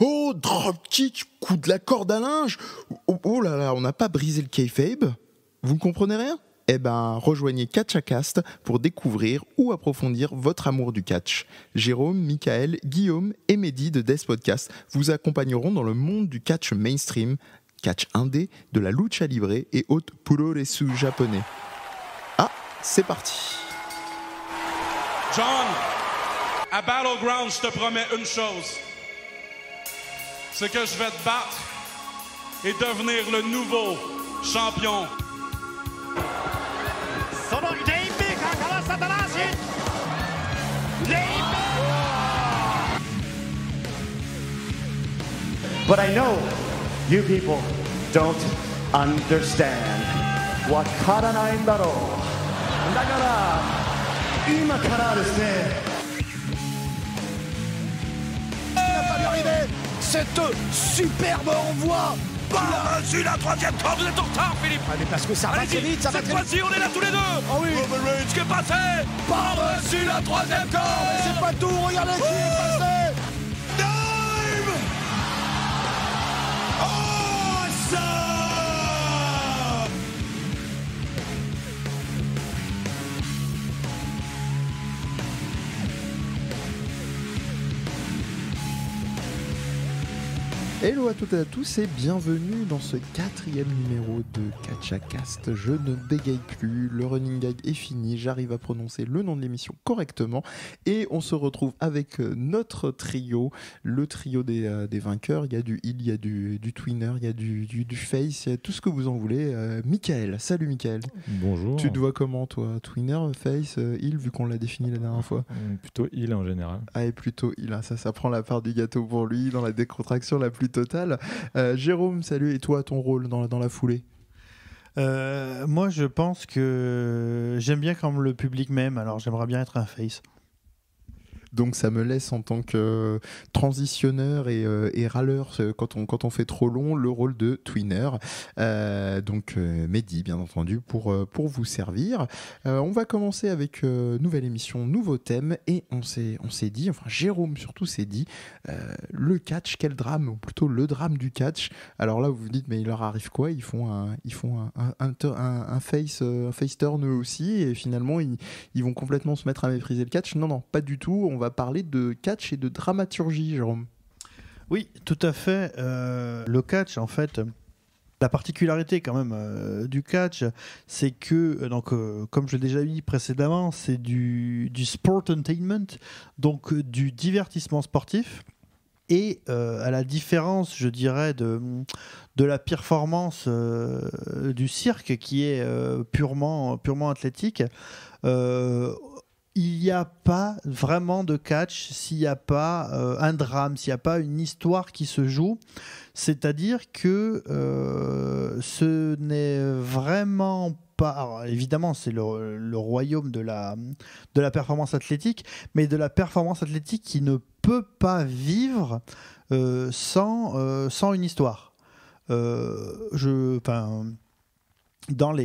Oh, dropkick, coup de la corde à linge. Oh là là, on n'a pas brisé le kayfabe. Vous ne comprenez rien ? Eh ben, rejoignez Catchacast pour découvrir ou approfondir votre amour du catch. Jérôme, Michael, Guillaume et Mehdi de Death Podcast vous accompagneront dans le monde du catch mainstream, catch indé, de la lucha libre et autres puroresu japonais. Ah, c'est parti. John, à Battleground, je te promets une chose. C'est que je vais te battre et devenir le nouveau champion. But I know you people don't understand. Wakaranaiんだろう。だから今からですね。Il n'a pas lui arriver cette superbe envoi. Par-dessus la troisième corde, vous êtes en retard, Philippe. Ah mais parce que ça va très vite, ça va cette très vite. fois-ci, on est là tous les deux. Oh oui. Roman Reigns qui est passé par-dessus la troisième corde. Mais c'est pas tout, regardez qui est passé. Dime. Awesome. Hello à toutes et à tous et bienvenue dans ce 4e numéro de Catchacast. Je ne bégaye plus, le running gag est fini, j'arrive à prononcer le nom de l'émission correctement et on se retrouve avec notre trio, le trio des vainqueurs. Il y a du heal, il y a du twinner, il y a du face, il y a tout ce que vous en voulez. Michael, salut Michael. Bonjour. Tu te vois comment toi? Twinner, face, heal vu qu'on l'a défini la dernière fois? Plutôt heal en général. Ah et plutôt heal, hein, ça prend la part du gâteau pour lui dans la décontraction la plus totale. Jérôme, salut, et toi, ton rôle dans la foulée? Moi, je pense que j'aime bien comme le public m'aime, alors j'aimerais bien être un face. Donc ça me laisse en tant que transitionneur et râleur quand on fait trop long le rôle de twinner. Donc Mehdi bien entendu pour vous servir. On va commencer avec nouvelle émission, nouveau thème et on s'est dit, enfin Jérôme surtout s'est dit le catch, quel drame, ou plutôt le drame du catch. Alors là vous vous dites mais il leur arrive quoi? Ils font un face turn eux aussi et finalement ils vont complètement se mettre à mépriser le catch. Non, pas du tout, on va parler de catch et de dramaturgie, Jérôme. Oui, tout à fait. Le catch, en fait, la particularité quand même du catch, c'est que, donc, comme je l'ai déjà dit précédemment, c'est du sport entertainment, donc du divertissement sportif. Et à la différence, je dirais, de la performance du cirque qui est purement athlétique, il n'y a pas vraiment de catch s'il n'y a pas un drame, s'il n'y a pas une histoire qui se joue. C'est-à-dire que ce n'est vraiment pas... Alors, évidemment, c'est le royaume de la performance athlétique, mais de la performance athlétique qui ne peut pas vivre sans une histoire. Dans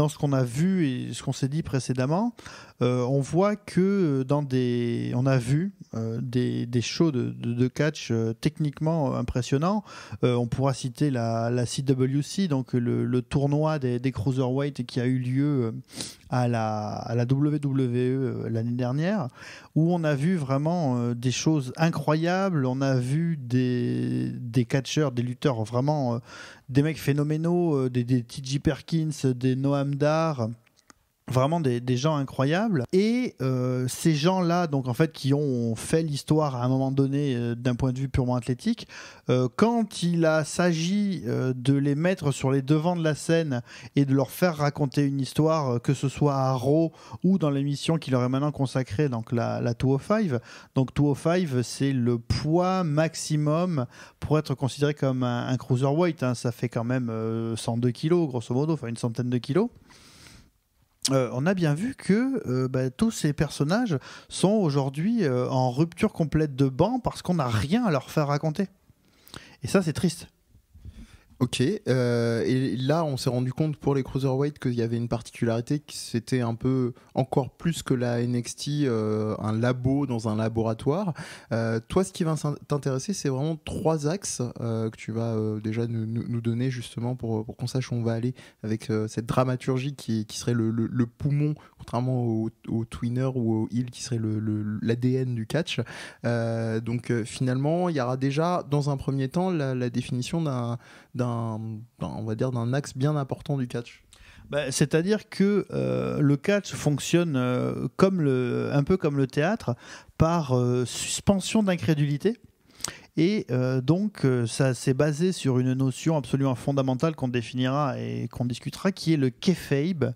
ce qu'on a vu et ce qu'on s'est dit précédemment, on voit que on a vu des shows de catch techniquement impressionnants. On pourra citer la CWC, donc le tournoi des cruiserweight qui a eu lieu à la WWE l'année dernière, où on a vu vraiment des choses incroyables. On a vu des catcheurs, des lutteurs vraiment... des mecs phénoménaux, des T.J. Perkins, des Noam Dar, vraiment des gens incroyables. Et ces gens-là, donc en fait, qui ont fait l'histoire à un moment donné d'un point de vue purement athlétique, quand il s'agit de les mettre sur les devants de la scène et de leur faire raconter une histoire, que ce soit à Raw ou dans l'émission qui leur est maintenant consacrée, donc la 205. Donc 205, c'est le poids maximum pour être considéré comme un cruiserweight. Hein. Ça fait quand même 102 kilos, grosso modo, enfin une centaine de kilos. On a bien vu que tous ces personnages sont aujourd'hui en rupture complète de banc parce qu'on n'a rien à leur faire raconter. Et ça, c'est triste. Ok, et là on s'est rendu compte pour les cruiserweight qu'il y avait une particularité, que c'était un peu encore plus que la NXT, un labo dans un laboratoire. Toi, ce qui va t'intéresser, c'est vraiment 3 axes que tu vas déjà nous donner justement pour qu'on sache où on va aller avec cette dramaturgie qui serait le poumon, contrairement au twinner ou au heel qui serait l'ADN du catch. Donc finalement, il y aura déjà dans un premier temps la définition on va dire d'un axe bien important du catch. C'est-à-dire que le catch fonctionne un peu comme le théâtre, par suspension d'incrédulité. Et donc, ça s'est basé sur une notion absolument fondamentale qu'on définira et qu'on discutera, qui est le kayfabe,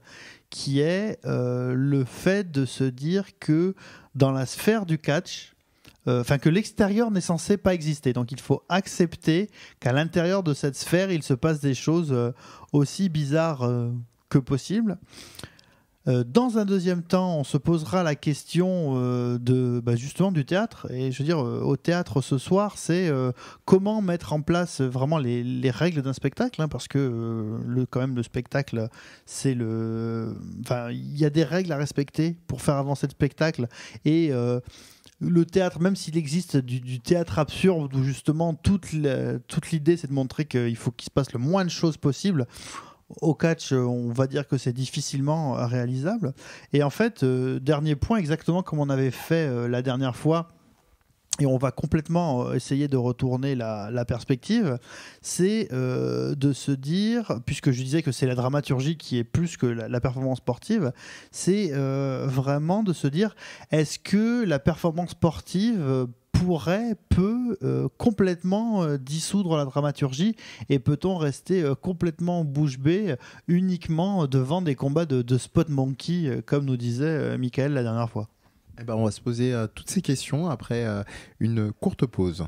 qui est le fait de se dire que dans la sphère du catch, que l'extérieur n'est censé pas exister. Donc il faut accepter qu'à l'intérieur de cette sphère, il se passe des choses aussi bizarres que possible. Dans un deuxième temps, on se posera la question justement du théâtre. Et je veux dire, au théâtre ce soir, c'est comment mettre en place vraiment les règles d'un spectacle, hein, parce que quand même le spectacle, c'est il y a des règles à respecter pour faire avancer le spectacle. Et le théâtre, même s'il existe du théâtre absurde, où justement toute l'idée c'est de montrer qu'il faut qu'il se passe le moins de choses possible, au catch on va dire que c'est difficilement réalisable. Et en fait, dernier point, exactement comme on avait fait la dernière fois, et on va complètement essayer de retourner la perspective, c'est de se dire, puisque je disais que c'est la dramaturgie qui est plus que la performance sportive, c'est vraiment de se dire, est-ce que la performance sportive peut complètement dissoudre la dramaturgie, et peut-on rester complètement bouche bée uniquement devant des combats de spot monkey, comme nous disait Michael la dernière fois? On va se poser toutes ces questions après une courte pause.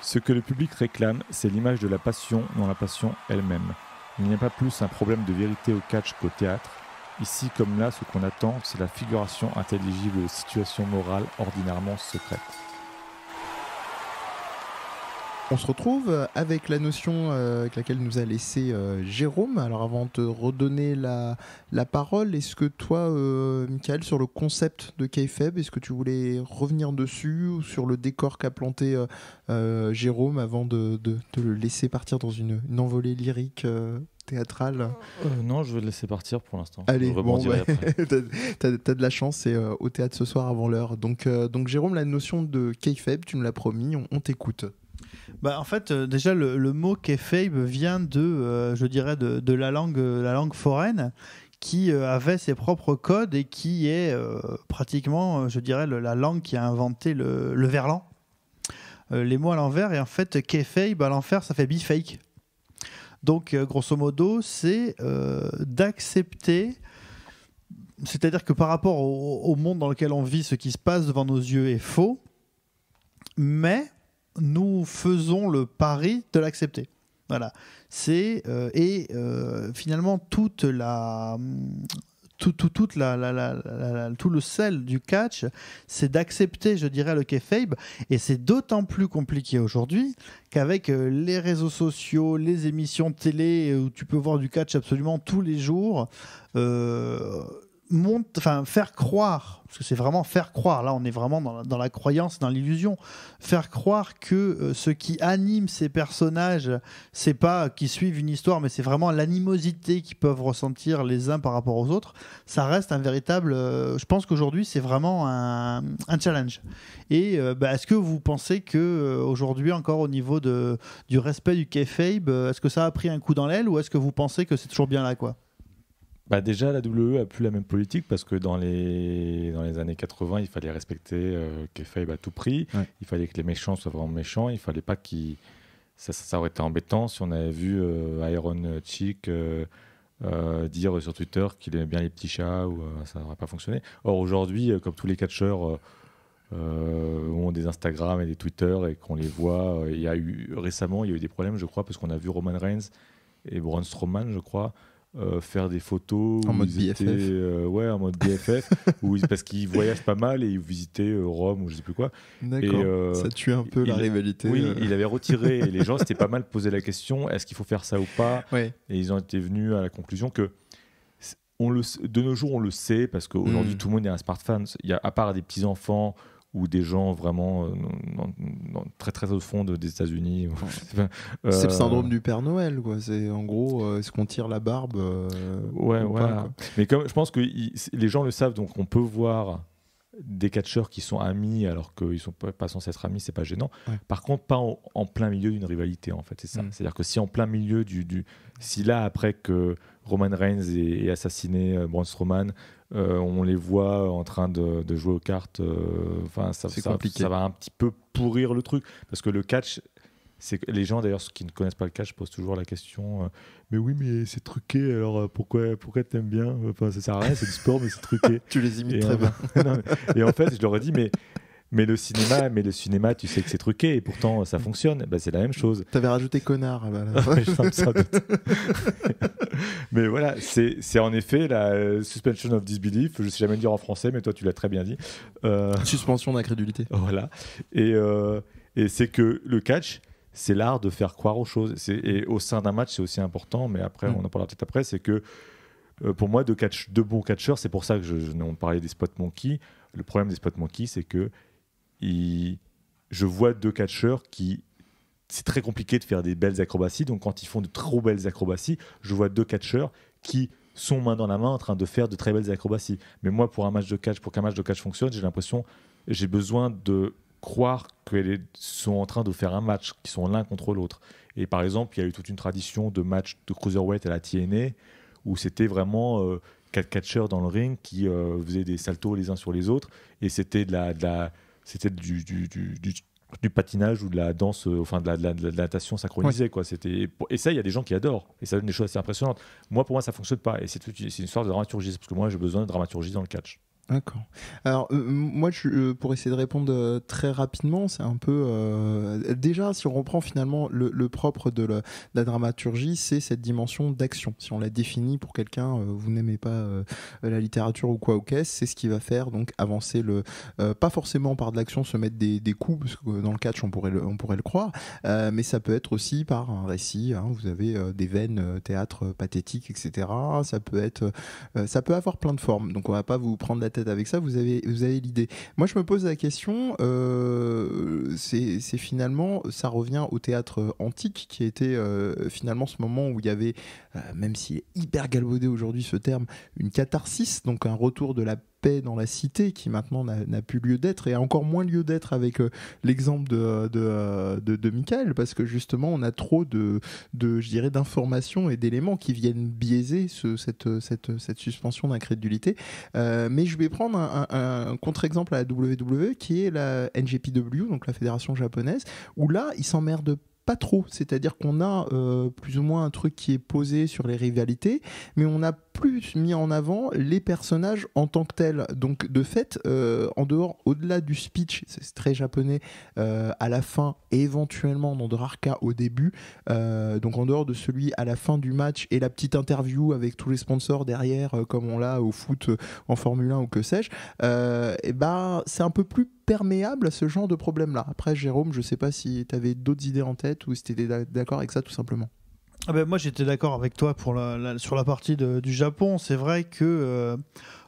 Ce que le public réclame, c'est l'image de la passion dans la passion elle-même. Il n'y a pas plus un problème de vérité au catch qu'au théâtre. Ici comme là, ce qu'on attend, c'est la figuration intelligible de situations morales ordinairement secrètes. On se retrouve avec la notion avec laquelle nous a laissé Jérôme. Alors avant de te redonner la parole, est-ce que toi, Michael, sur le concept de kayfabe, est-ce que tu voulais revenir dessus, ou sur le décor qu'a planté Jérôme avant de le laisser partir dans une envolée lyrique théâtrale? Non, je vais le laisser partir pour l'instant. Allez, après. t'as de la chance, c'est au théâtre ce soir avant l'heure. Donc Jérôme, la notion de kayfabe, tu nous l'as promis, on t'écoute. En fait, déjà, le mot kayfabe vient je dirais, de la langue foraine, qui avait ses propres codes et qui est pratiquement, je dirais, la langue qui a inventé le verlan. Les mots à l'envers, et en fait, kayfabe à l'envers, ça fait be fake. Donc, grosso modo, c'est d'accepter, c'est-à-dire que par rapport au monde dans lequel on vit, ce qui se passe devant nos yeux est faux, mais nous faisons le pari de l'accepter. Voilà. C'est finalement tout le sel du catch, c'est d'accepter, je dirais, le kayfabe, et c'est d'autant plus compliqué aujourd'hui qu'avec les réseaux sociaux, les émissions de télé où tu peux voir du catch absolument tous les jours, faire croire, parce que c'est vraiment faire croire, là on est vraiment dans la croyance, dans l'illusion, faire croire que ce qui anime ces personnages, c'est pas qu'ils suivent une histoire, mais c'est vraiment l'animosité qu'ils peuvent ressentir les uns par rapport aux autres. Ça reste un véritable, je pense qu'aujourd'hui c'est vraiment un challenge. Et est-ce que vous pensez que aujourd'hui encore, au niveau du respect du kayfabe, est-ce que ça a pris un coup dans l'aile, ou est-ce que vous pensez que c'est toujours bien là, quoi? Déjà, la WWE a plus la même politique, parce que dans les années 80, il fallait respecter kayfabe à tout prix. Ouais. Il fallait que les méchants soient vraiment méchants. Il fallait pas qu'ils... Ça aurait été embêtant si on avait vu Iron Chick dire sur Twitter qu'il aimait bien les petits chats, ou ça n'aurait pas fonctionné. Or, aujourd'hui, comme tous les catcheurs ont des Instagram et des Twitter et qu'on les voit, récemment, il y a eu des problèmes, je crois, parce qu'on a vu Roman Reigns et Braun Strowman, je crois, faire des photos en où mode ils étaient, BFF. en mode BFF parce qu'ils voyagent pas mal et ils visitaient Rome ou je sais plus quoi. D'accord. Ça tue un peu la rivalité. Oui, il avait retiré et les gens s'étaient pas mal posé la question, est-ce qu'il faut faire ça ou pas? Ouais. Et ils ont été venus à la conclusion que de nos jours on le sait parce qu'aujourd'hui tout le monde est un smartphone. Il y a, à part des petits enfants ou des gens vraiment très très au fond des États-Unis. C'est le syndrome du Père Noël, quoi. C'est en gros, est-ce qu'on tire la barbe Ouais, ou voilà. pas, quoi. Mais comme je pense que les gens le savent, donc on peut voir des catcheurs qui sont amis alors qu'ils sont pas censés être amis, c'est pas gênant. Ouais. Par contre, pas en plein milieu d'une rivalité, en fait, c'est ça. C'est-à-dire que si en plein milieu si là après que Roman Reigns ait assassiné Braun Strowman, on les voit en train de jouer aux cartes, ça va un petit peu pourrir le truc parce que le catch, c'est les gens d'ailleurs qui ne connaissent pas le catch posent toujours la question mais oui mais c'est truqué, alors pourquoi t'aimes bien, enfin ça sert à rien, c'est du sport mais c'est truqué. Tu les imites très bien. Et en fait je leur ai dit mais le cinéma, tu sais que c'est truqué et pourtant ça fonctionne. Bah, c'est la même chose. T'avais rajouté connard. Sans doute. Mais voilà, c'est en effet la suspension of disbelief. Je sais jamais le dire en français, mais toi tu l'as très bien dit. Suspension d'incrédulité. Voilà. Et c'est que le catch, c'est l'art de faire croire aux choses. Et au sein d'un match, c'est aussi important. Mais après, on en parlera peut-être après. C'est que pour moi, de bons catcheurs, c'est pour ça que on parlait des spot monkeys. Le problème des spot monkeys, c'est que je vois deux catcheurs qui, c'est très compliqué de faire des belles acrobaties, donc quand ils font de trop belles acrobaties, je vois deux catcheurs qui sont main dans la main en train de faire de très belles acrobaties. Mais moi, pour qu'un match de catch fonctionne, j'ai besoin de croire qu'ils sont en train de faire un match, qu'ils sont l'un contre l'autre. Et par exemple, il y a eu toute une tradition de match de cruiserweight à la TNA où c'était vraiment 4 catcheurs dans le ring qui faisaient des saltos les uns sur les autres, et c'était c'était du patinage ou de la danse, enfin de la natation synchronisée, quoi. Et ça, il y a des gens qui adorent, et ça donne des choses assez impressionnantes. Pour moi ça fonctionne pas, et c'est une histoire de dramaturgie, parce que moi j'ai besoin de dramaturgie dans le catch. D'accord. Alors, moi, pour essayer de répondre très rapidement, c'est un peu... déjà, si on reprend finalement le propre de la dramaturgie, c'est cette dimension d'action. Si on la définit pour quelqu'un, vous n'aimez pas la littérature ou quoi, ok, c'est ce qui va faire donc avancer pas forcément par de l'action, se mettre des coups, parce que dans le catch, on pourrait le croire, mais ça peut être aussi par un récit. Hein, vous avez des veines théâtre pathétiques, etc. Ça peut avoir plein de formes. Donc, on va pas vous prendre la tête avec ça, vous avez l'idée. Moi, je me pose la question, c'est finalement, ça revient au théâtre antique, qui était finalement ce moment où il y avait, même s'il est hyper galvaudé aujourd'hui ce terme, une catharsis, donc un retour de la paix dans la cité qui maintenant n'a plus lieu d'être, et a encore moins lieu d'être avec l'exemple de Michael, parce que justement on a trop je dirais, d'informations et d'éléments qui viennent biaiser cette suspension d'incrédulité. Mais je vais prendre un contre-exemple à la WWE qui est la NJPW, donc la fédération japonaise, où là ils s'emmerdent pas trop, c'est-à-dire qu'on a plus ou moins un truc qui est posé sur les rivalités, mais on a plus mis en avant les personnages en tant que tels. Donc de fait, en dehors, au-delà du speech, c'est très japonais, à la fin, et éventuellement dans de rares cas au début, donc en dehors de celui à la fin du match et la petite interview avec tous les sponsors derrière, comme on l'a au foot, en Formule 1 ou que sais-je, et ben, c'est un peu plus perméable à ce genre de problème-là. Après, Jérôme, je sais pas si tu avais d'autres idées en tête ou si tu étais d'accord avec ça tout simplement. Ah ben moi j'étais d'accord avec toi sur la partie du Japon. C'est vrai que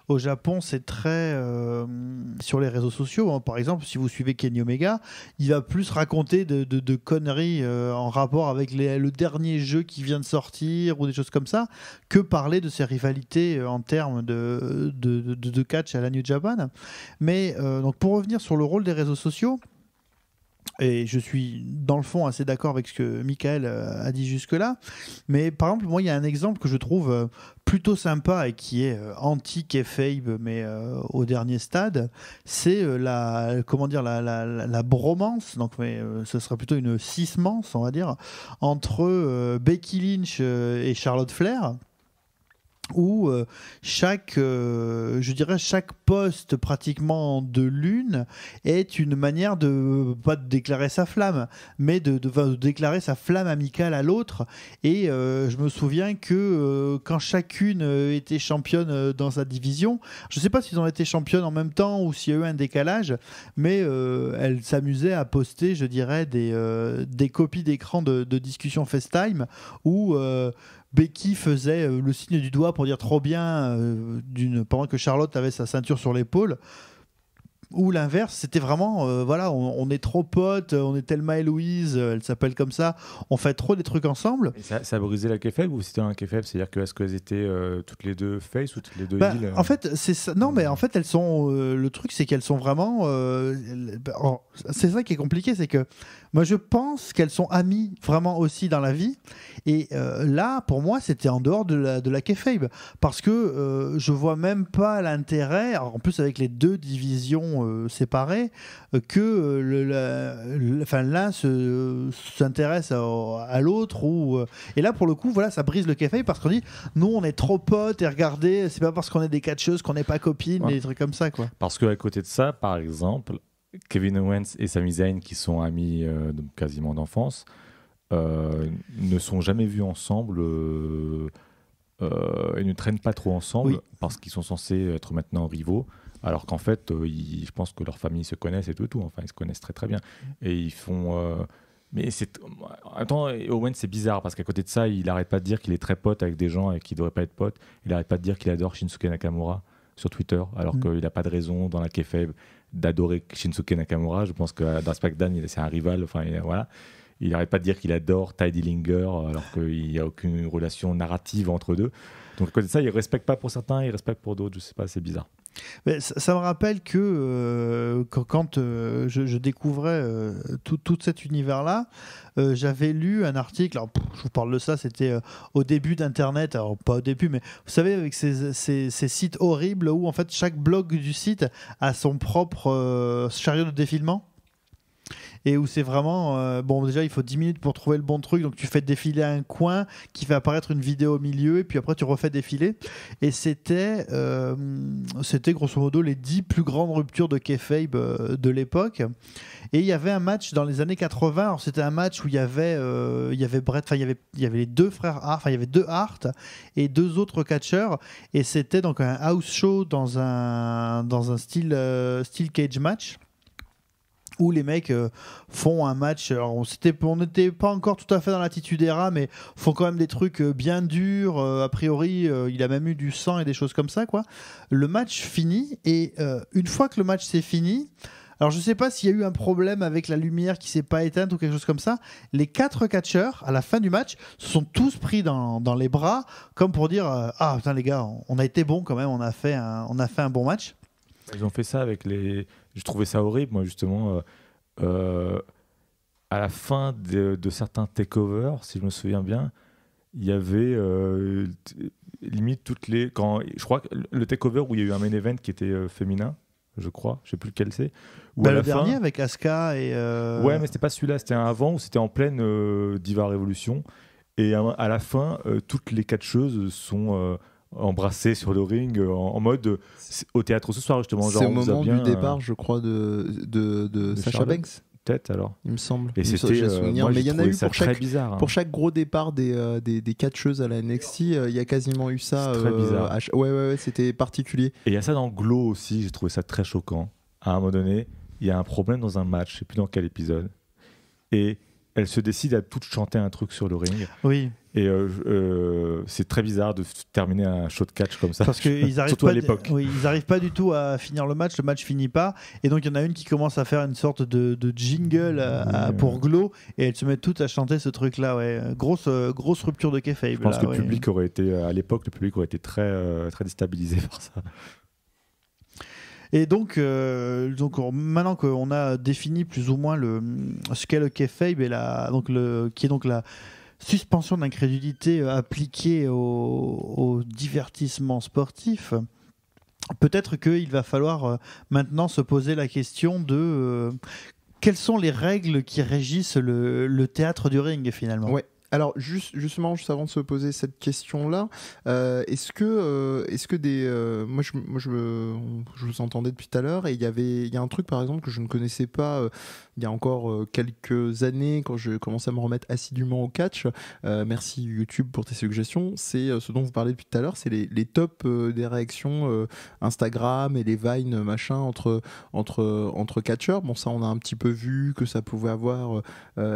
au Japon c'est très sur les réseaux sociaux, hein. Par exemple, si vous suivez Kenny Omega, il va plus raconter de conneries en rapport avec le dernier jeu qui vient de sortir ou des choses comme ça, que parler de ses rivalités en termes de catch à la New Japan. Mais donc pour revenir sur le rôle des réseaux sociaux, et je suis dans le fond assez d'accord avec ce que Michael a dit jusque-là, mais par exemple, moi il y a un exemple que je trouve plutôt sympa et qui est anti-kayfabe, mais au dernier stade, c'est la bromance, donc ce serait plutôt une sismance, on va dire, entre Becky Lynch et Charlotte Flair. où chaque poste pratiquement de l'une est une manière de pas de déclarer sa flamme, mais de déclarer sa flamme amicale à l'autre. Et je me souviens que quand chacune était championne dans sa division, je ne sais pas s'ils ont été championnes en même temps ou s'il y a eu un décalage, mais elles s'amusaient à poster, je dirais, des copies d'écran de discussion FaceTime où Becky faisait le signe du doigt pour dire trop bien pendant que Charlotte avait sa ceinture sur l'épaule. Ou l'inverse, c'était vraiment, voilà, on est trop potes, on est Thelma et Louise, elle s'appelle comme ça, on fait trop des trucs ensemble. Et ça a brisé la kayfabe ou c'était un kayfabe? C'est-à-dire que est-ce qu'elles étaient toutes les deux face ou toutes les deux heel En fait, c'est ça. Non, mais en fait, elles sont. Le truc, c'est qu'elles sont vraiment. C'est ça qui est compliqué, c'est que moi, je pense qu'elles sont amies vraiment aussi dans la vie. Et là, pour moi, c'était en dehors de la kayfabe, parce que je vois même pas l'intérêt. En plus, avec les deux divisions séparées, que l'un s'intéresse à l'autre. Et là, pour le coup, voilà, ça brise le kayfabe parce qu'on dit, nous, on est trop potes et regardez, c'est pas parce qu'on est des catcheuses qu'on n'est pas copines, et des trucs comme ça, quoi. Parce qu'à côté de ça, par exemple, Kevin Owens et Sami Zayn, qui sont amis quasiment d'enfance, ne sont jamais vus ensemble et ne traînent pas trop ensemble, parce qu'ils sont censés être maintenant rivaux. Alors qu'en fait, je pense que leurs familles se connaissent et tout. Enfin, ils se connaissent très très bien. Et ils font... Mais attends, Owen, c'est bizarre parce qu'à côté de ça, il n'arrête pas de dire qu'il est très pote avec des gens et qu'il ne devrait pas être pote. Il n'arrête pas de dire qu'il adore Shinsuke Nakamura sur Twitter, alors qu'il n'a pas de raison dans la kayfabe d'adorer Shinsuke Nakamura. Je pense que dans SmackDown, c'est un rival. Enfin, voilà. Il n'arrête pas de dire qu'il adore Ty Dillinger alors qu'il n'y a aucune relation narrative entre deux. Donc à côté de ça, il ne respecte pas pour certains, il respecte pour d'autres. Je ne sais pas, c'est bizarre. Mais ça me rappelle que quand je découvrais tout cet univers-là, j'avais lu un article, alors, je vous parle de ça, c'était au début d'Internet, alors pas au début, mais vous savez, avec ces sites horribles où en fait chaque blog du site a son propre chariot de défilement. Et où c'est vraiment bon, déjà il faut 10 minutes pour trouver le bon truc, donc tu fais défiler un coin qui fait apparaître une vidéo au milieu et puis après tu refais défiler, et c'était grosso modo les 10 plus grandes ruptures de kayfabe de l'époque. Et il y avait un match dans les années 80, alors c'était un match où il y avait Brett, enfin il y avait les deux frères Hart, enfin il y avait deux Hart et deux autres catcheurs, et c'était donc un house show dans un style cage match, où les mecs font un match. Alors on n'était pas encore tout à fait dans l'attitude era, mais font quand même des trucs bien durs. A priori, il a même eu du sang et des choses comme ça, quoi. Le match finit, et une fois que le match s'est fini, alors je sais pas s'il y a eu un problème avec la lumière qui s'est pas éteinte ou quelque chose comme ça, les 4 catcheurs à la fin du match se sont tous pris dans les bras, comme pour dire ah putain les gars, on a été bons quand même, on a fait un bon match. Ils ont fait ça avec les... Je trouvais ça horrible, moi, justement. À la fin de certains takeovers, si je me souviens bien, il y avait limite toutes les... Je crois que le takeover où il y a eu un main event qui était féminin, je crois, je ne sais plus lequel c'est. Le dernier avec Asuka et... Ouais, mais c'était pas celui-là, c'était un avant où c'était en pleine Diva Revolution. Et à la fin, toutes les catcheuses sont... embrassé sur le ring en mode au théâtre ce soir, justement. C'est au moment du départ, je crois, de Sasha Banks. Peut-être alors. Il me semble. Et c'était moi, mais il y en a eu pour chaque gros départ des catcheuses à la NXT, il y a quasiment eu ça. C'est très bizarre. Ouais, c'était particulier. Et il y a ça dans Glow aussi, j'ai trouvé ça très choquant. À un moment donné, il y a un problème dans un match, je sais plus dans quel épisode. Et elles se décident à toutes chanter un truc sur le ring. Oui. Et c'est très bizarre de terminer un show de catch comme ça. Parce qu'ils arrivent surtout à l'époque. Oui, ils n'arrivent pas du tout à finir le match finit pas. Et donc il y en a une qui commence à faire une sorte de jingle pour Glow, et elles se mettent toutes à chanter ce truc-là. Ouais. Grosse rupture de kayfabe. Je pense que le public aurait été, à l'époque, très, très déstabilisé par ça. Et donc maintenant qu'on a défini plus ou moins ce qu'est le kayfabe qui est donc la suspension d'incrédulité appliquée au divertissement sportif, peut-être qu'il va falloir maintenant se poser la question de quelles sont les règles qui régissent le théâtre du ring finalement. Ouais. Alors justement, juste avant de se poser cette question-là, est-ce que moi je vous entendais depuis tout à l'heure et il y a un truc par exemple que je ne connaissais pas il y a encore quelques années quand je commençais à me remettre assidûment au catch. Merci YouTube pour tes suggestions. C'est ce dont vous parlez depuis tout à l'heure, c'est les tops des réactions Instagram et les Vine machin entre catcheurs. Bon, ça on a un petit peu vu que ça pouvait avoir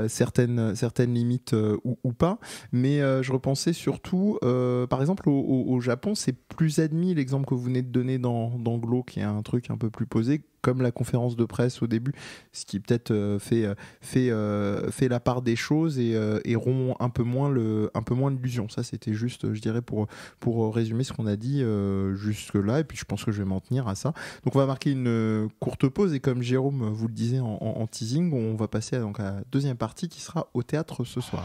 certaines limites ou pas, mais je repensais surtout par exemple au Japon, c'est plus admis l'exemple que vous venez de donner dans Glo, qui est un truc un peu plus posé, comme la conférence de presse au début, ce qui peut-être fait la part des choses et rompt un peu moins l'illusion. Ça, c'était juste, je dirais, pour résumer ce qu'on a dit jusque-là, et puis je pense que je vais m'en tenir à ça. Donc on va marquer une courte pause, et comme Jérôme vous le disait en teasing, on va passer donc à la deuxième partie qui sera au théâtre ce soir.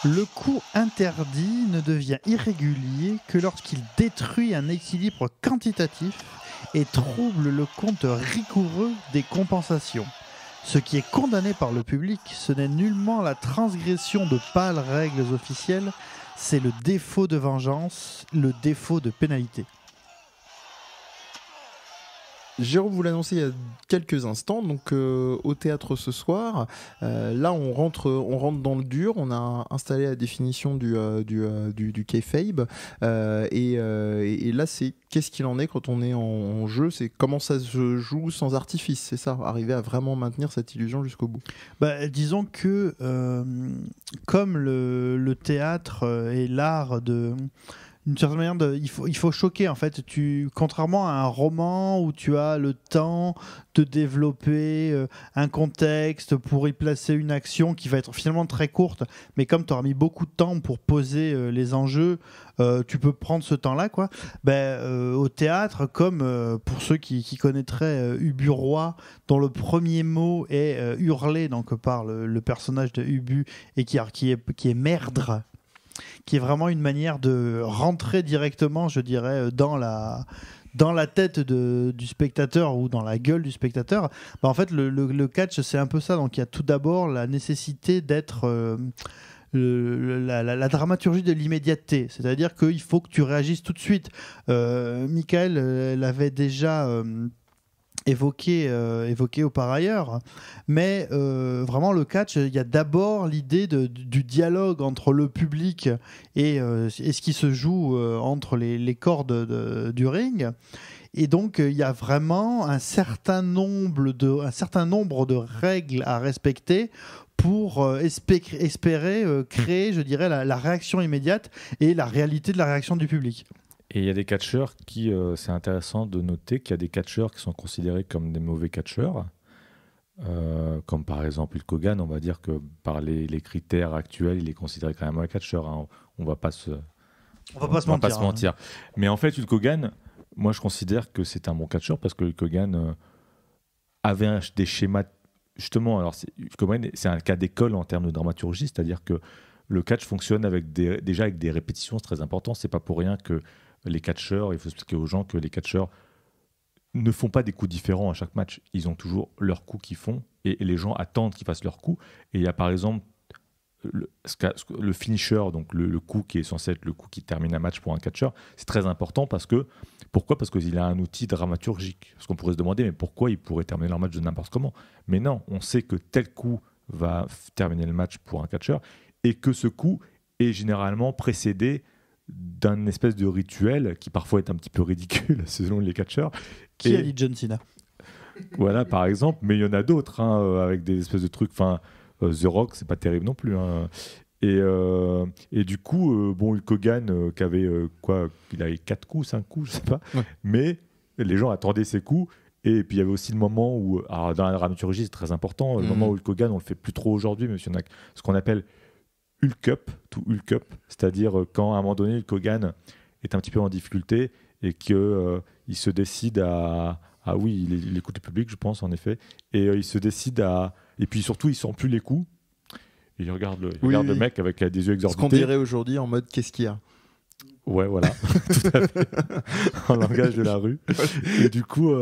Le coup interdit ne devient irrégulier que lorsqu'il détruit un équilibre quantitatif et trouble le compte rigoureux des compensations. Ce qui est condamné par le public, ce n'est nullement la transgression de pâles règles officielles, c'est le défaut de vengeance, le défaut de pénalité. Jérôme vous l'annonçait il y a quelques instants, donc au théâtre ce soir, là on rentre dans le dur, on a installé la définition du kayfabe, et là c'est qu'est-ce qu'il en est quand on est en jeu, c'est comment ça se joue sans artifice, c'est ça, arriver à vraiment maintenir cette illusion jusqu'au bout. Disons que comme le théâtre et l'art de... Une certaine manière il faut choquer en fait. Contrairement à un roman où tu as le temps de développer un contexte pour y placer une action qui va être finalement très courte, mais comme tu auras mis beaucoup de temps pour poser les enjeux, tu peux prendre ce temps-là, quoi. Au théâtre, comme pour ceux qui connaîtraient Ubu Roi, dont le premier mot est hurlé donc par le personnage de Ubu et qui est merdre, qui est vraiment une manière de rentrer directement, je dirais, dans la tête du spectateur ou dans la gueule du spectateur. En fait, le catch, c'est un peu ça. Donc, il y a tout d'abord la nécessité d'être la dramaturgie de l'immédiateté. C'est-à-dire qu'il faut que tu réagisses tout de suite. Michael l'avait déjà... évoqué au par ailleurs, mais vraiment le catch, il y a d'abord l'idée du dialogue entre le public et ce qui se joue entre les cordes du ring, et donc il y a vraiment un certain nombre de règles à respecter pour espérer créer, je dirais, la réaction immédiate et la réalité de la réaction du public. Et il y a des catcheurs qui, c'est intéressant de noter qu'il y a des catcheurs qui sont considérés comme des mauvais catcheurs, comme par exemple Hulk Hogan. On va dire que par les critères actuels, il est considéré quand même un mauvais catcheur. Hein. On va pas se mentir. Mais en fait, Hulk Hogan, moi je considère que c'est un bon catcheur parce que Hulk Hogan avait des schémas. Justement, alors Hulk Hogan, c'est un cas d'école en termes de dramaturgie, c'est-à-dire que le catch fonctionne déjà avec des répétitions, c'est très important. C'est pas pour rien que les catcheurs, il faut expliquer aux gens que les catcheurs ne font pas des coups différents à chaque match. Ils ont toujours leurs coups qu'ils font et les gens attendent qu'ils fassent leurs coups. Et il y a par exemple le finisher, donc le coup qui est censé être le coup qui termine un match pour un catcheur. C'est très important pourquoi ? Parce qu'il a un outil dramaturgique. Parce qu'on pourrait se demander, mais pourquoi il pourrait terminer leur match de n'importe comment ? Mais non, on sait que tel coup va terminer le match pour un catcheur et que ce coup est généralement précédé d'un espèce de rituel qui parfois est un petit peu ridicule selon les catcheurs. Qui a dit John Cena ? Voilà, par exemple, mais il y en a d'autres avec des espèces de trucs. Enfin, The Rock, c'est pas terrible non plus. Hein. Et du coup, Hulk Hogan, qui avait il avait 4 coups, 5 coups, je sais pas, ouais. Mais les gens attendaient ses coups. Et puis il y avait aussi le moment où, alors dans la dramaturgie, c'est très important, le moment où Hulk Hogan, on le fait plus trop aujourd'hui, mais il y en a ce qu'on appelle Hulk up, to Hulk up, c'est-à-dire quand à un moment donné Hulk Hogan est un petit peu en difficulté et qu'il se décide oui, il écoute le public, je pense en effet, et il se décide et puis surtout il sent plus les coups, et il regarde le mec avec des yeux exorbités. Ce qu'on dirait aujourd'hui en mode qu'est-ce qu'il y a ? Ouais, voilà, tout à fait, en langage de la rue. Et du coup,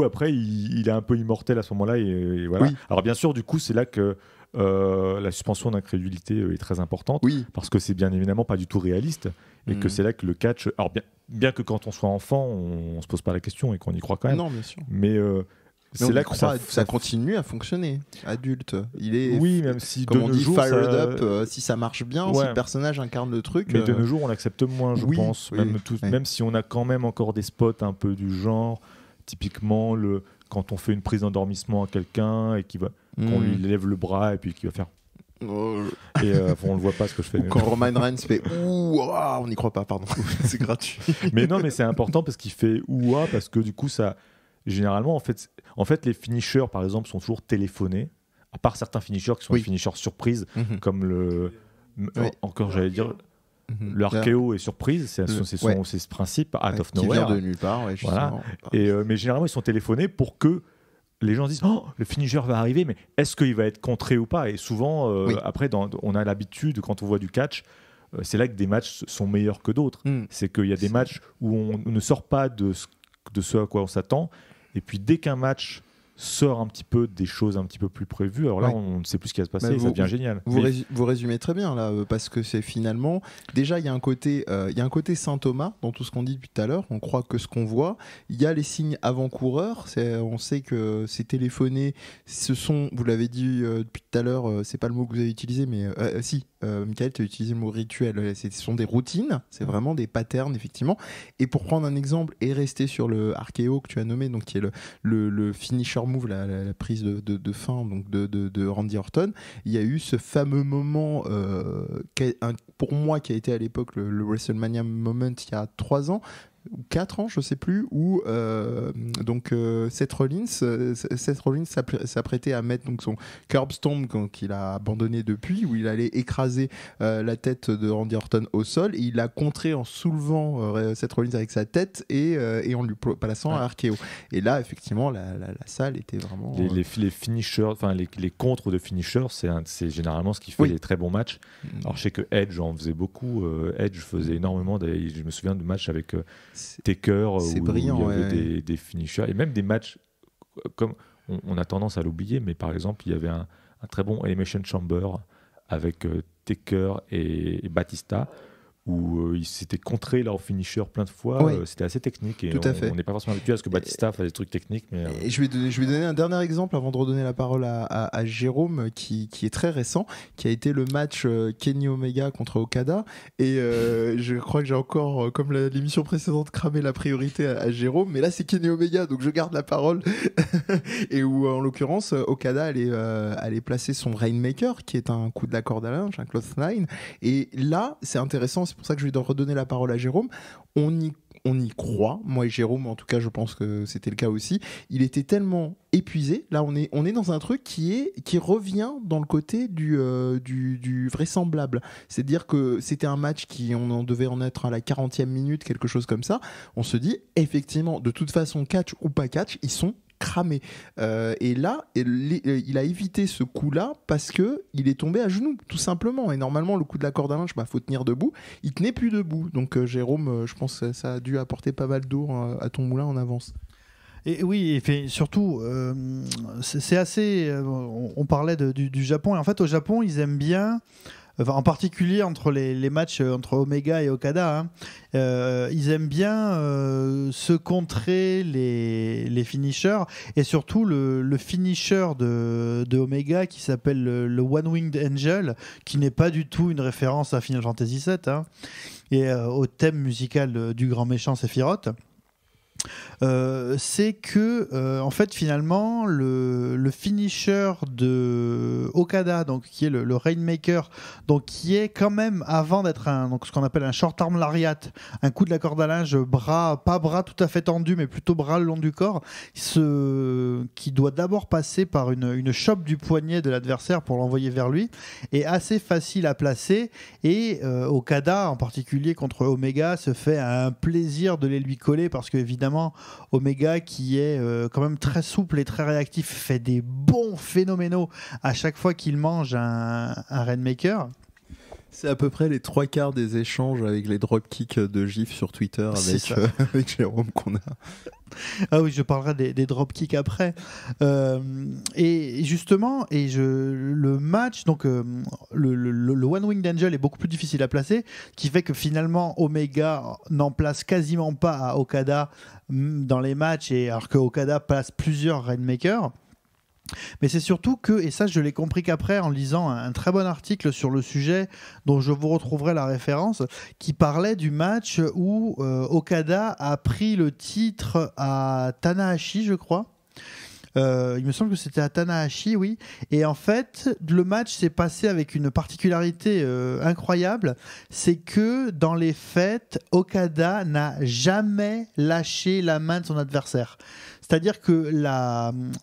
après, il est un peu immortel à ce moment-là. Et voilà. Oui. Alors bien sûr, du coup, c'est là que la suspension d'incrédulité est très importante, parce que c'est bien évidemment pas du tout réaliste, et que c'est là que le catch... Alors bien que quand on soit enfant, on se pose pas la question et qu'on y croit quand même. Non, bien sûr. Mais c'est là que ça continue à fonctionner. Adulte, il est... Oui, même si comme de on nos dit, jours, fired up, si ça marche bien, si Ouais. le personnage incarne le truc... Mais de nos jours, on accepte moins, je pense. oui, Même si on a quand même encore des spots un peu du genre, typiquement quand on fait une prise d'endormissement à quelqu'un et qu'on lui lève le bras et puis qu'il va faire... Et on le voit pas ce que je fais. Quand Roman Reigns fait ouah, on n'y croit pas, pardon. C'est gratuit. Mais non, mais c'est important parce qu'il fait ouah, parce que du coup, ça... Généralement, en fait, les finishers, par exemple, sont toujours téléphonés, à part certains finishers qui sont des finishers surprises, comme encore, j'allais dire, le RKO est surprise, c'est ce principe, out of nowhere. Qui vient de nulle part, voilà. Mais généralement, ils sont téléphonés pour que les gens disent oh, le finisher va arriver, mais est-ce qu'il va être contré ou pas? Et souvent, après, on a l'habitude, quand on voit du catch, c'est là que des matchs sont meilleurs que d'autres. C'est qu'il y a des matchs où on ne sort pas de ce à quoi on s'attend. Et puis dès qu'un match sort un petit peu des choses un petit peu plus prévues, alors là on ne sait plus ce qui va se passer, et ça devient génial. Vous résumez très bien là, parce que c'est finalement déjà il y a un côté Saint Thomas dans tout ce qu'on dit depuis tout à l'heure. On croit que ce qu'on voit. Il y a les signes avant-coureurs. On sait que c'est téléphoné. Ce sont, vous l'avez dit depuis tout à l'heure, c'est pas le mot que vous avez utilisé, mais si. Michael, tu as utilisé le mot rituel. Ce sont des routines, c'est vraiment des patterns, effectivement. Et pour prendre un exemple et rester sur le RKO que tu as nommé, donc qui est le finisher move, la prise de fin donc de Randy Orton, il y a eu ce fameux moment, pour moi, qui a été à l'époque le WrestleMania moment il y a 3 ans. Ou 4 ans, je sais plus, où Seth Rollins s'apprêtait à mettre donc son curb stomp qu'il a abandonné depuis, où il allait écraser la tête de Randy Orton au sol, et il l'a contré en soulevant Seth Rollins avec sa tête et en lui plaçant un RKO. Et là, effectivement, la salle était vraiment... Les finishers, enfin les contres de finishers, c'est généralement ce qui fait les très bons matchs. Alors je sais que Edge en faisait beaucoup. Edge faisait énormément. Je me souviens de matchs avec Taker où brillant, il y avait des finishers et même des matchs comme on a tendance à l'oublier, mais par exemple il y avait un très bon Elimination Chamber avec Taker et Batista où ils s'étaient contrés leur finisher plein de fois. C'était assez technique et on n'est pas forcément habitué à ce que Batista fasse des trucs techniques. Mais et je vais donner un dernier exemple avant de redonner la parole à Jérôme qui est très récent, qui a été le match Kenny Omega contre Okada, et je crois que j'ai encore, comme l'émission précédente, cramé la priorité à Jérôme, mais là c'est Kenny Omega, donc je garde la parole. Et où en l'occurrence Okada allait placer son Rainmaker, qui est un coup de la corde à linge, un clothesline, et là c'est intéressant, c'est pour ça que je vais redonner la parole à Jérôme. On y croit, moi et Jérôme en tout cas, je pense que c'était le cas aussi. Il était tellement épuisé. Là on est dans un truc qui revient dans le côté du vraisemblable, c'est-à-dire que c'était un match on en devait en être à la 40e minute, quelque chose comme ça. On se dit effectivement, de toute façon, catch ou pas catch, ils sont cramé. Et là, il a évité ce coup-là parce que il est tombé à genoux, tout simplement. Et normalement, le coup de la corde à linge, faut tenir debout. Il tenait plus debout. Donc, Jérôme, je pense que ça a dû apporter pas mal d'eau à ton moulin en avance. Et oui, et surtout, c'est assez. On parlait du Japon. Et en fait, au Japon, ils aiment bien. Enfin, en particulier entre les matchs entre Omega et Okada, ils aiment bien se contrer les finishers, et surtout le finisher de Omega qui s'appelle le One Winged Angel, qui n'est pas du tout une référence à Final Fantasy VII, et au thème musical du grand méchant Sephiroth. C'est que en fait finalement le finisher de Okada, donc qui est le Rainmaker, donc qui est quand même, avant d'être ce qu'on appelle un short arm lariat, un coup de la corde à linge, pas bras tout à fait tendu mais plutôt bras le long du corps, qui doit d'abord passer par une chope du poignet de l'adversaire pour l'envoyer vers lui, est assez facile à placer, et Okada en particulier contre Omega se fait un plaisir de les lui coller, parce que évidemment Omega, qui est quand même très souple et très réactif, fait des bons phénoménaux à chaque fois qu'il mange un Rainmaker. C'est à peu près les 3/4 des échanges avec les dropkicks de GIF sur Twitter C'est avec Jérôme qu'on a. Ah oui, je parlerai des dropkicks après. Et justement, le match, donc le One Winged Angel est beaucoup plus difficile à placer, qui fait que finalement Omega n'en place quasiment pas à Okada dans les matchs, alors que Okada place plusieurs Rainmakers. Mais c'est surtout que, et ça je l'ai compris qu'après en lisant un très bon article sur le sujet dont je vous retrouverai la référence, qui parlait du match où Okada a pris le titre à Tanahashi, je crois. Il me semble que c'était à Tanahashi, oui. Et en fait, le match s'est passé avec une particularité incroyable, c'est que dans les faits, Okada n'a jamais lâché la main de son adversaire. C'est-à-dire que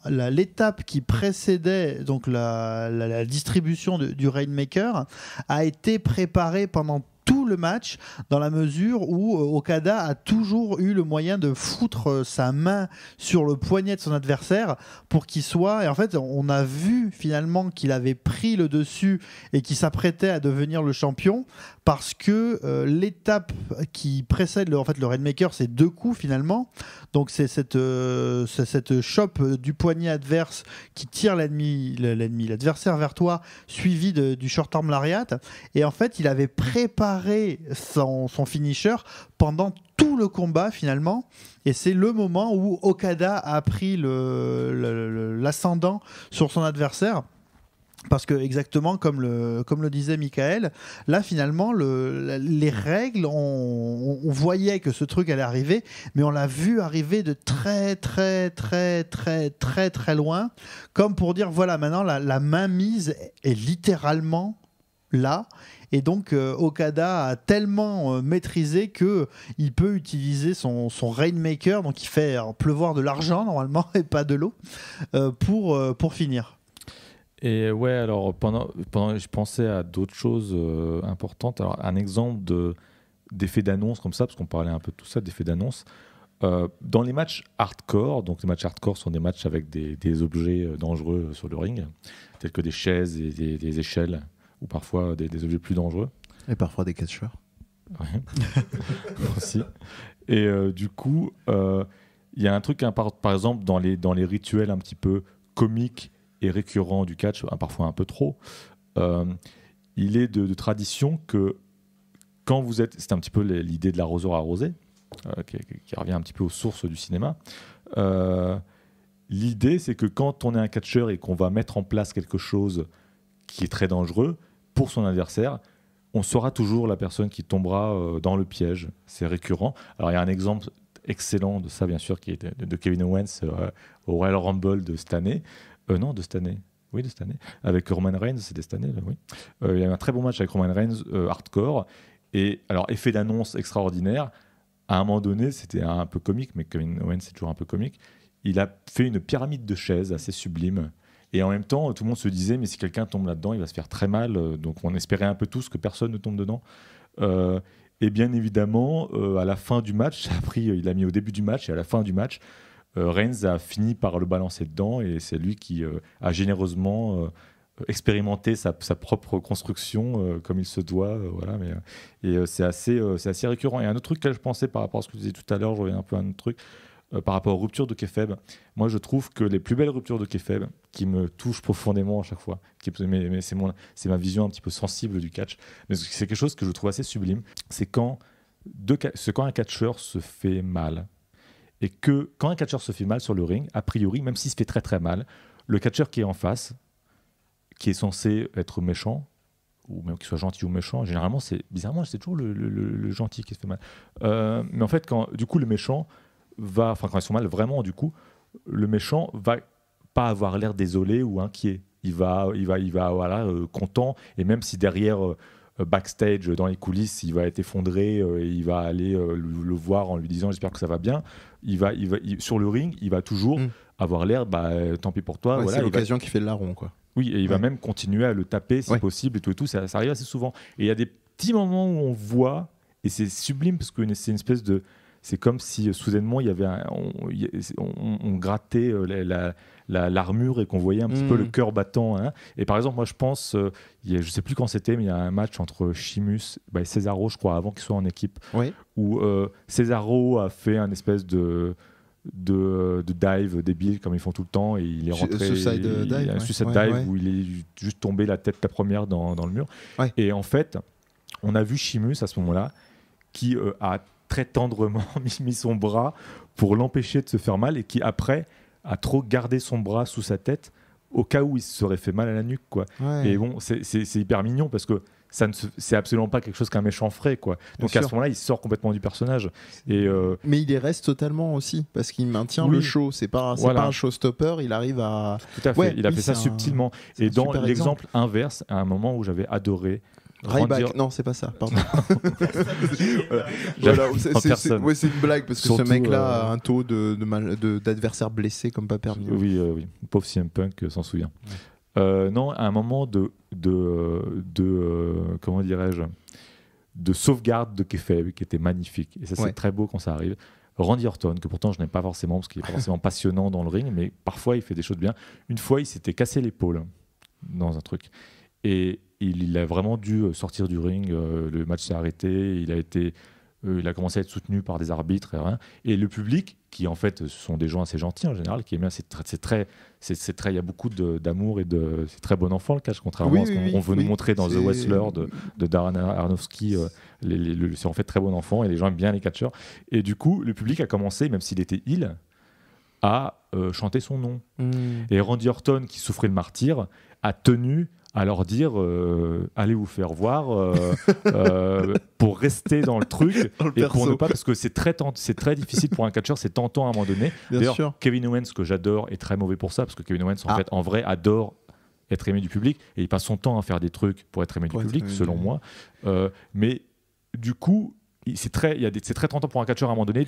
l'étape qui précédait donc la distribution du Rainmaker a été préparée pendant tout le match, dans la mesure où Okada a toujours eu le moyen de foutre sa main sur le poignet de son adversaire pour qu'il soit... Et en fait, on a vu finalement qu'il avait pris le dessus et qu'il s'apprêtait à devenir le champion, parce que l'étape qui précède le Rainmaker, c'est 2 coups finalement. Donc c'est cette chope du poignet adverse qui tire l'adversaire vers toi, suivi du short arm lariat. Et en fait, il avait préparé son finisher pendant tout le combat finalement. Et c'est le moment où Okada a pris l'ascendant sur son adversaire. Parce que exactement comme le disait Michael, là finalement les règles, on voyait que ce truc allait arriver, mais on l'a vu arriver de très très très très très très loin, comme pour dire voilà, maintenant la main mise est littéralement là. Et donc Okada a tellement maîtrisé qu'il peut utiliser son Rainmaker, donc il fait pleuvoir de l'argent normalement et pas de l'eau, pour finir. Et ouais, alors pendant je pensais à d'autres choses importantes. Alors un exemple d'effet d'annonce comme ça, parce qu'on parlait un peu de tout ça, d'effet d'annonce. Dans les matchs hardcore, donc les matchs hardcore sont des matchs avec des objets dangereux sur le ring, tels que des chaises et des échelles, ou parfois des objets plus dangereux. Et parfois des catcheurs. Ouais. Aussi. Et du coup, il y a un truc, par exemple, dans les rituels un petit peu comiques et récurrents du catch, parfois un peu trop, il est de tradition que quand vous êtes... C'est un petit peu l'idée de l'arroseur arrosé, qui revient un petit peu aux sources du cinéma. L'idée, c'est que quand on est un catcheur et qu'on va mettre en place quelque chose qui est très dangereux pour son adversaire, on saura toujours la personne qui tombera dans le piège. C'est récurrent. Alors, il y a un exemple excellent de ça, bien sûr, qui est de Kevin Owens au Royal Rumble de cette année. Non, de cette année. Oui, de cette année. Avec Roman Reigns, c'était cette année, là, oui. Il y a eu un très bon match avec Roman Reigns, hardcore. Et alors, effet d'annonce extraordinaire. À un moment donné, c'était un peu comique, mais Kevin Owens, c'est toujours un peu comique. Il a fait une pyramide de chaises assez sublime. Et en même temps, tout le monde se disait, mais si quelqu'un tombe là-dedans, il va se faire très mal. Donc, on espérait un peu tous que personne ne tombe dedans. Et bien évidemment, à la fin du match, il a mis au début du match et à la fin du match, Reigns a fini par le balancer dedans, et c'est lui qui a généreusement expérimenté sa propre construction comme il se doit. Voilà, c'est assez récurrent. Et un autre truc que je pensais par rapport à ce que tu disais tout à l'heure, je reviens un peu à un autre truc, par rapport aux ruptures de kayfabe. Moi, je trouve que les plus belles ruptures de kayfabe, qui me touchent profondément à chaque fois, mais c'est ma vision un petit peu sensible du catch, mais c'est quelque chose que je trouve assez sublime, c'est quand un catcheur se fait mal. Et que quand un catcheur se fait mal sur le ring, a priori, même s'il se fait très très mal, le catcheur qui est en face, qui est censé être méchant, ou même qu'il soit gentil ou méchant, généralement, bizarrement, c'est toujours le gentil qui se fait mal. Mais en fait, quand du coup le méchant quand ils sont mal, vraiment, du coup, le méchant va pas avoir l'air désolé ou inquiet. Il va voilà, content, et même si derrière... backstage, dans les coulisses, il va être effondré, et il va aller le voir en lui disant j'espère que ça va bien. Sur le ring, il va toujours avoir l'air tant pis pour toi. Ouais, voilà, c'est l'occasion qui fait le larron, quoi. Oui, et il va même continuer à le taper si possible, et tout. Ça arrive assez souvent. Et il y a des petits moments où on voit, et c'est sublime parce que c'est une espèce de... c'est comme si soudainement il y avait on grattait l'armure et qu'on voyait un petit peu le cœur battant. Hein. Et par exemple, moi je pense, je sais plus quand c'était, mais il y a un match entre Sheamus et Cesaro, je crois, avant qu'ils soient en équipe, où Cesaro a fait un espèce de dive débile comme ils font tout le temps, et il est rentré suicide dive où il est juste tombé la tête la première dans le mur. Et en fait, on a vu Sheamus à ce moment-là qui a très tendrement mis son bras pour l'empêcher de se faire mal, et qui après a trop gardé son bras sous sa tête au cas où il se serait fait mal à la nuque, quoi. Et bon, c'est hyper mignon parce que c'est absolument pas quelque chose qu'un méchant ferait, quoi. Donc à ce moment-là, il sort complètement du personnage. Mais il y reste totalement aussi parce qu'il maintient le show. C'est pas un showstopper. Il arrive à. Tout à fait. Il a fait ça subtilement. Et dans l'exemple inverse, à un moment où j'avais adoré. Ryback, non, c'est pas ça, pardon. C'est une blague parce que ce mec-là a un taux d'adversaires blessés comme pas permis. Oui, pauvre CM Punk s'en souvient. Non, à un moment de comment dirais-je, de sauvegarde de kayfabe qui était magnifique, et ça c'est très beau quand ça arrive. Randy Orton, que pourtant je n'aime pas forcément parce qu'il est pas forcément passionnant dans le ring, mais parfois il fait des choses bien. Une fois, il s'était cassé l'épaule dans un truc, et il a vraiment dû sortir du ring. Le match s'est arrêté. Il a commencé à être soutenu par des arbitres et le public, qui en fait sont des gens assez gentils en général, qui aiment bien. Il y a beaucoup d'amour et c'est très bon enfant le catch, contrairement à ce qu'on veut nous montrer dans The Wrestler de Darren Aronofsky. C'est en fait très bon enfant et les gens aiment bien les catcheurs. Et du coup, le public a commencé, même s'il était heel, à chanter son nom. Et Randy Orton, qui souffrait le martyre, a tenu à leur dire allez vous faire voir pour rester dans le truc et pour ne pas, parce que c'est très difficile pour un catcheur, c'est tentant à un moment donné. D'ailleurs, Kevin Owens, que j'adore, est très mauvais pour ça, parce que Kevin Owens en vrai adore être aimé du public, et il passe son temps à faire des trucs pour être aimé du public, selon moi. Mais du coup, c'est très tentant pour un catcheur à un moment donné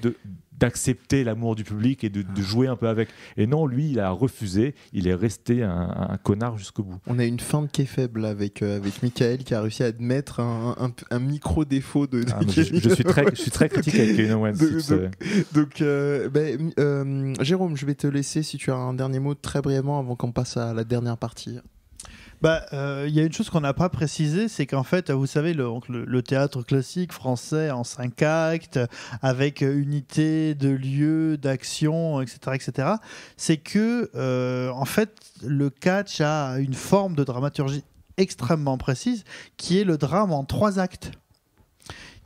d'accepter l'amour du public et de jouer un peu avec. Et non, lui, il a refusé. Il est resté un connard jusqu'au bout. On a une fin de kayfabe là avec Michael, qui a réussi à admettre un micro défaut de. Je suis très critique avec Kevin Owens. Jérôme, je vais te laisser si tu as un dernier mot très brièvement avant qu'on passe à la dernière partie. Y a une chose qu'on n'a pas précisé, c'est qu'en fait, vous savez, le théâtre classique français en 5 actes, avec unité de lieu, d'action, etc., c'est que, en fait, le catch a une forme de dramaturgie extrêmement précise, qui est le drame en 3 actes.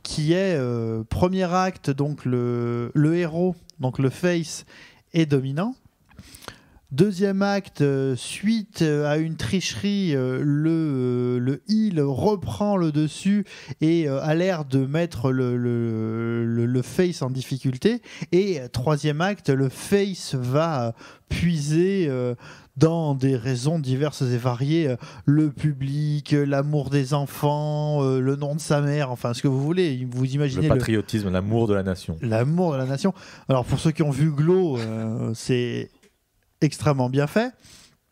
Qui est, premier acte, donc le héros, donc le face, est dominant. Deuxième acte, suite à une tricherie, le heel reprend le dessus et a l'air de mettre le face en difficulté. Et troisième acte, le face va puiser dans des raisons diverses et variées, le public, l'amour des enfants, le nom de sa mère, enfin ce que vous voulez. Vous imaginez le patriotisme, l'amour de la nation. L'amour de la nation. Alors pour ceux qui ont vu Glow, c'est extrêmement bien fait.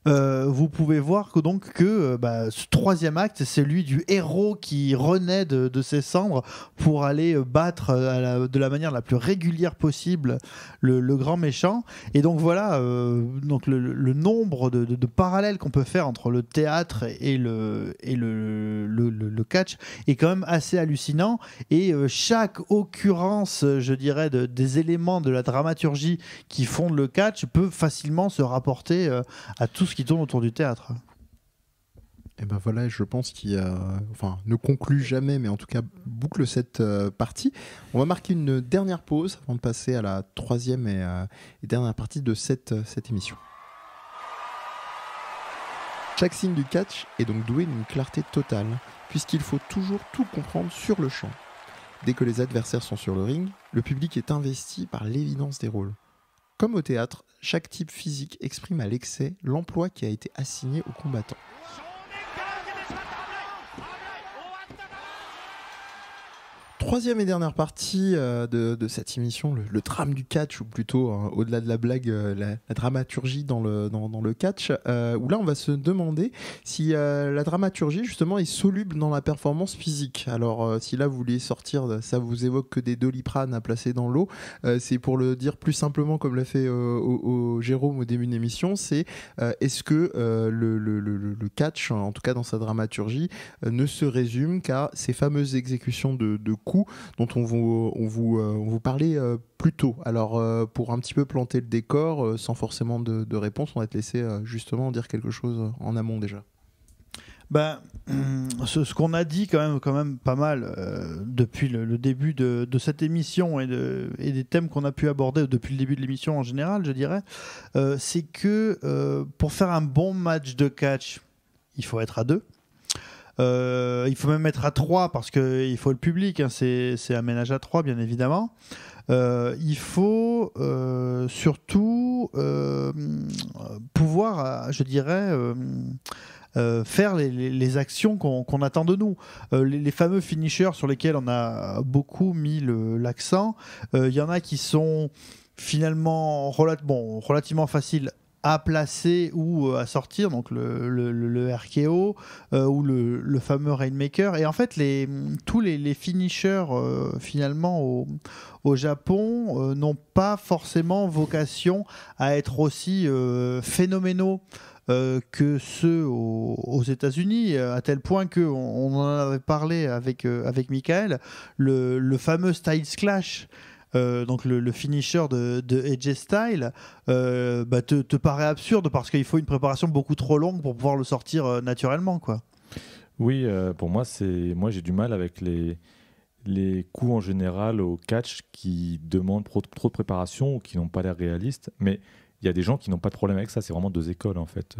Vous pouvez voir que ce troisième acte, c'est celui du héros qui renaît de ses cendres pour aller battre de la manière la plus régulière possible le grand méchant. Et donc voilà, donc le nombre de parallèles qu'on peut faire entre le théâtre et le catch est quand même assez hallucinant. Et chaque occurrence, je dirais, des éléments de la dramaturgie qui fondent le catch peut facilement se rapporter à tout ce qui tourne autour du théâtre. Et ben voilà, je pense qu'il ne conclut jamais, mais en tout cas boucle cette partie. On va marquer une dernière pause avant de passer à la troisième et dernière partie de cette émission. Chaque signe du catch est donc doué d'une clarté totale, puisqu'il faut toujours tout comprendre sur le champ. Dès que les adversaires sont sur le ring, le public est investi par l'évidence des rôles. Comme au théâtre, chaque type physique exprime à l'excès l'emploi qui a été assigné aux combattants. troisième et dernière partie de cette émission, le drame du catch, ou plutôt au-delà de la blague, la dramaturgie dans le catch, où là on va se demander si la dramaturgie justement est soluble dans la performance physique. Alors si là vous voulez sortir, ça vous évoque que des Doliprane à placer dans l'eau, c'est pour le dire plus simplement comme l'a fait Jérôme au début de l'émission, c'est est-ce que le catch, en tout cas dans sa dramaturgie, ne se résume qu'à ces fameuses exécutions de coups dont on vous parlait plus tôt. Alors pour un petit peu planter le décor, sans forcément de réponse, on va te laisser justement dire quelque chose en amont déjà. Ce qu'on a dit quand même pas mal depuis le début de cette émission et des thèmes qu'on a pu aborder depuis le début de l'émission en général, je dirais, c'est que pour faire un bon match de catch, il faut être à 2. Il faut même être à 3 parce qu'il faut le public, hein, c'est un ménage à 3 bien évidemment. Il faut surtout pouvoir, je dirais, faire les actions qu'on attend de nous. Les fameux finishers sur lesquels on a beaucoup mis l'accent, il y en a qui sont finalement relativement faciles à placer ou à sortir, donc le RKO ou le fameux Rainmaker. Et en fait, tous les finishers finalement au Japon n'ont pas forcément vocation à être aussi phénoménaux que ceux aux États-Unis, à tel point qu'on en avait parlé avec Michael, le fameux Styles Clash. Donc le finisher de AJ Styles te paraît absurde parce qu'il faut une préparation beaucoup trop longue pour pouvoir le sortir naturellement, quoi. Oui, pour moi j'ai du mal avec les coups en général au catch qui demandent trop de préparation ou qui n'ont pas l'air réalistes, mais il y a des gens qui n'ont pas de problème avec ça. C'est vraiment deux écoles en fait.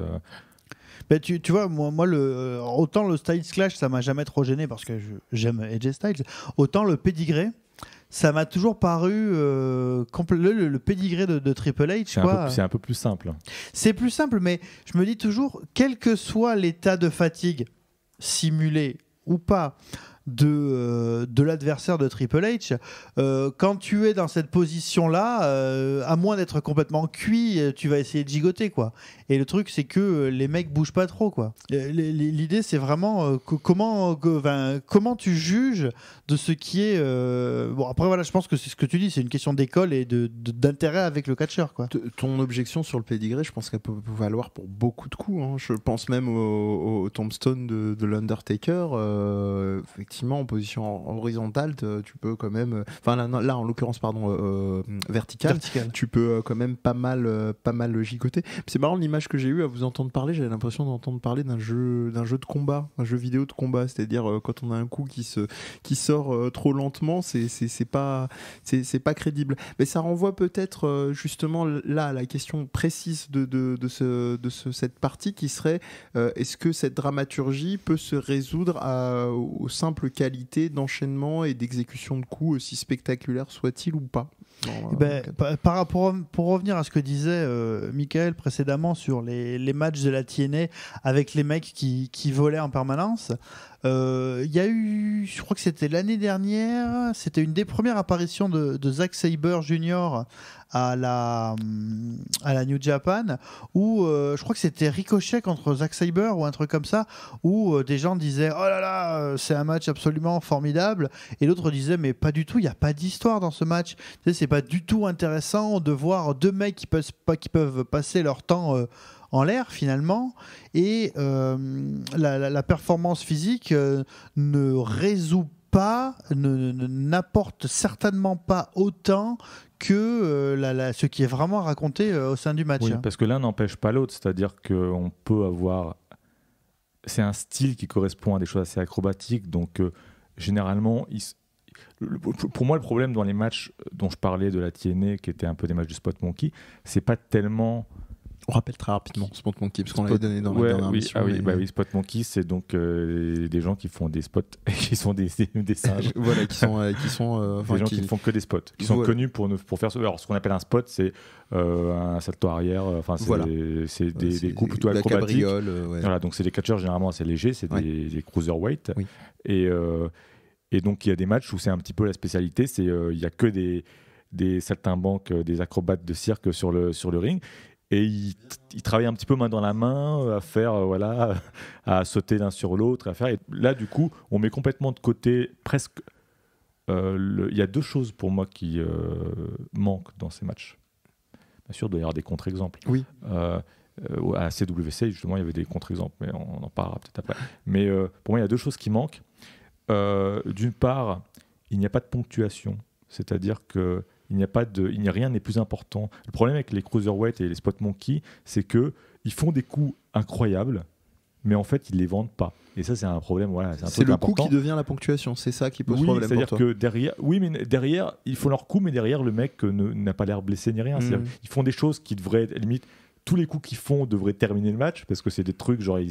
Tu vois, moi autant le Styles Clash ça m'a jamais trop gêné parce que j'aime AJ Styles, autant le pédigré ça m'a toujours paru le pédigré de Triple H. C'est un peu plus simple. C'est plus simple, mais je me dis toujours, quel que soit l'état de fatigue, simulé ou pas, de l'adversaire de Triple H, quand tu es dans cette position-là, à moins d'être complètement cuit, tu vas essayer de gigoter, quoi. Et le truc, c'est que les mecs bougent pas trop, quoi. L'idée, c'est vraiment comment tu juges de ce qui est... Bon, après, voilà, je pense que c'est ce que tu dis, c'est une question d'école et d'intérêt avec le catcheur, quoi. Ton objection sur le pédigré, je pense qu'elle peut valoir pour beaucoup de coups, hein. Je pense même au tombstone de l'Undertaker. Effectivement, en position horizontale, tu peux quand même... Enfin, là en l'occurrence, verticale. Tu peux quand même pas mal gigoter. C'est marrant, l'image que j'ai eu à vous entendre parler, j'avais l'impression d'entendre parler d'un jeu de combat, un jeu vidéo de combat, c'est-à-dire quand on a un coup qui sort trop lentement, c'est pas crédible. Mais ça renvoie peut-être justement là à la question précise de cette partie qui serait est-ce que cette dramaturgie peut se résoudre aux simples qualités d'enchaînement et d'exécution de coups, aussi spectaculaires soient-ils ou pas? Pour revenir à ce que disait Michael précédemment sur les matchs de la TNA avec les mecs qui volaient en permanence, il y a eu, je crois que c'était l'année dernière, c'était une des premières apparitions de Zack Sabre Jr. à la New Japan, où je crois que c'était Ricochet contre Zack Sabre ou un truc comme ça, où des gens disaient oh là là, c'est un match absolument formidable, et l'autre disait mais pas du tout, il n'y a pas d'histoire dans ce match, tu sais, c'est pas du tout intéressant de voir deux mecs qui peuvent passer leur temps en l'air finalement, et la performance physique ne résout pas, n'apporte certainement pas autant que ce qui est vraiment raconté au sein du match. Oui, parce que l'un n'empêche pas l'autre, c'est-à-dire qu'on peut avoir... C'est un style qui correspond à des choses assez acrobatiques, donc généralement... Pour moi, le problème dans les matchs dont je parlais de la TNA, qui étaient un peu des matchs de Spot Monkey, c'est pas tellement... On rappelle très rapidement Spot Monkey, parce qu'on l'avait donné dans la dernière émission. Oui, Spot Monkey, c'est donc des gens qui font des spots et qui sont des singes. Voilà, qui sont des gens qui ne font que des spots, qui sont connus pour faire alors, ce qu'on appelle un spot, c'est un salto arrière, c'est des coups plutôt acrobatiques. Voilà, donc c'est des catcheurs généralement assez légers, c'est des cruiserweight. Oui. Et Et donc, il y a des matchs où c'est un petit peu la spécialité, il n'y a que des saltimbanques, des acrobates de cirque sur le ring. Et ils travaillent un petit peu main dans la main, à faire, à sauter l'un sur l'autre. Et là, du coup, on met complètement de côté presque. Il y a deux choses pour moi qui manquent dans ces matchs. Bien sûr, il doit y avoir des contre-exemples. Oui. À CWC, justement, il y avait des contre-exemples, mais on en parlera peut-être après. Mais pour moi, il y a deux choses qui manquent. D'une part, il n'y a pas de ponctuation. C'est-à-dire que rien n'est plus important. Le problème avec les cruiserweight et les spot monkey, c'est qu'ils font des coups incroyables, mais en fait, ils ne les vendent pas. Et ça, c'est un problème. Voilà, c'est le coup qui devient la ponctuation. C'est ça qui pose problème pour toi. C'est-à-dire que derrière, ils font leur coup, mais derrière, le mec n'a pas l'air blessé ni rien. Ils font des choses qui devraient être limite. Tous les coups qu'ils font devraient terminer le match parce que c'est des trucs genre ils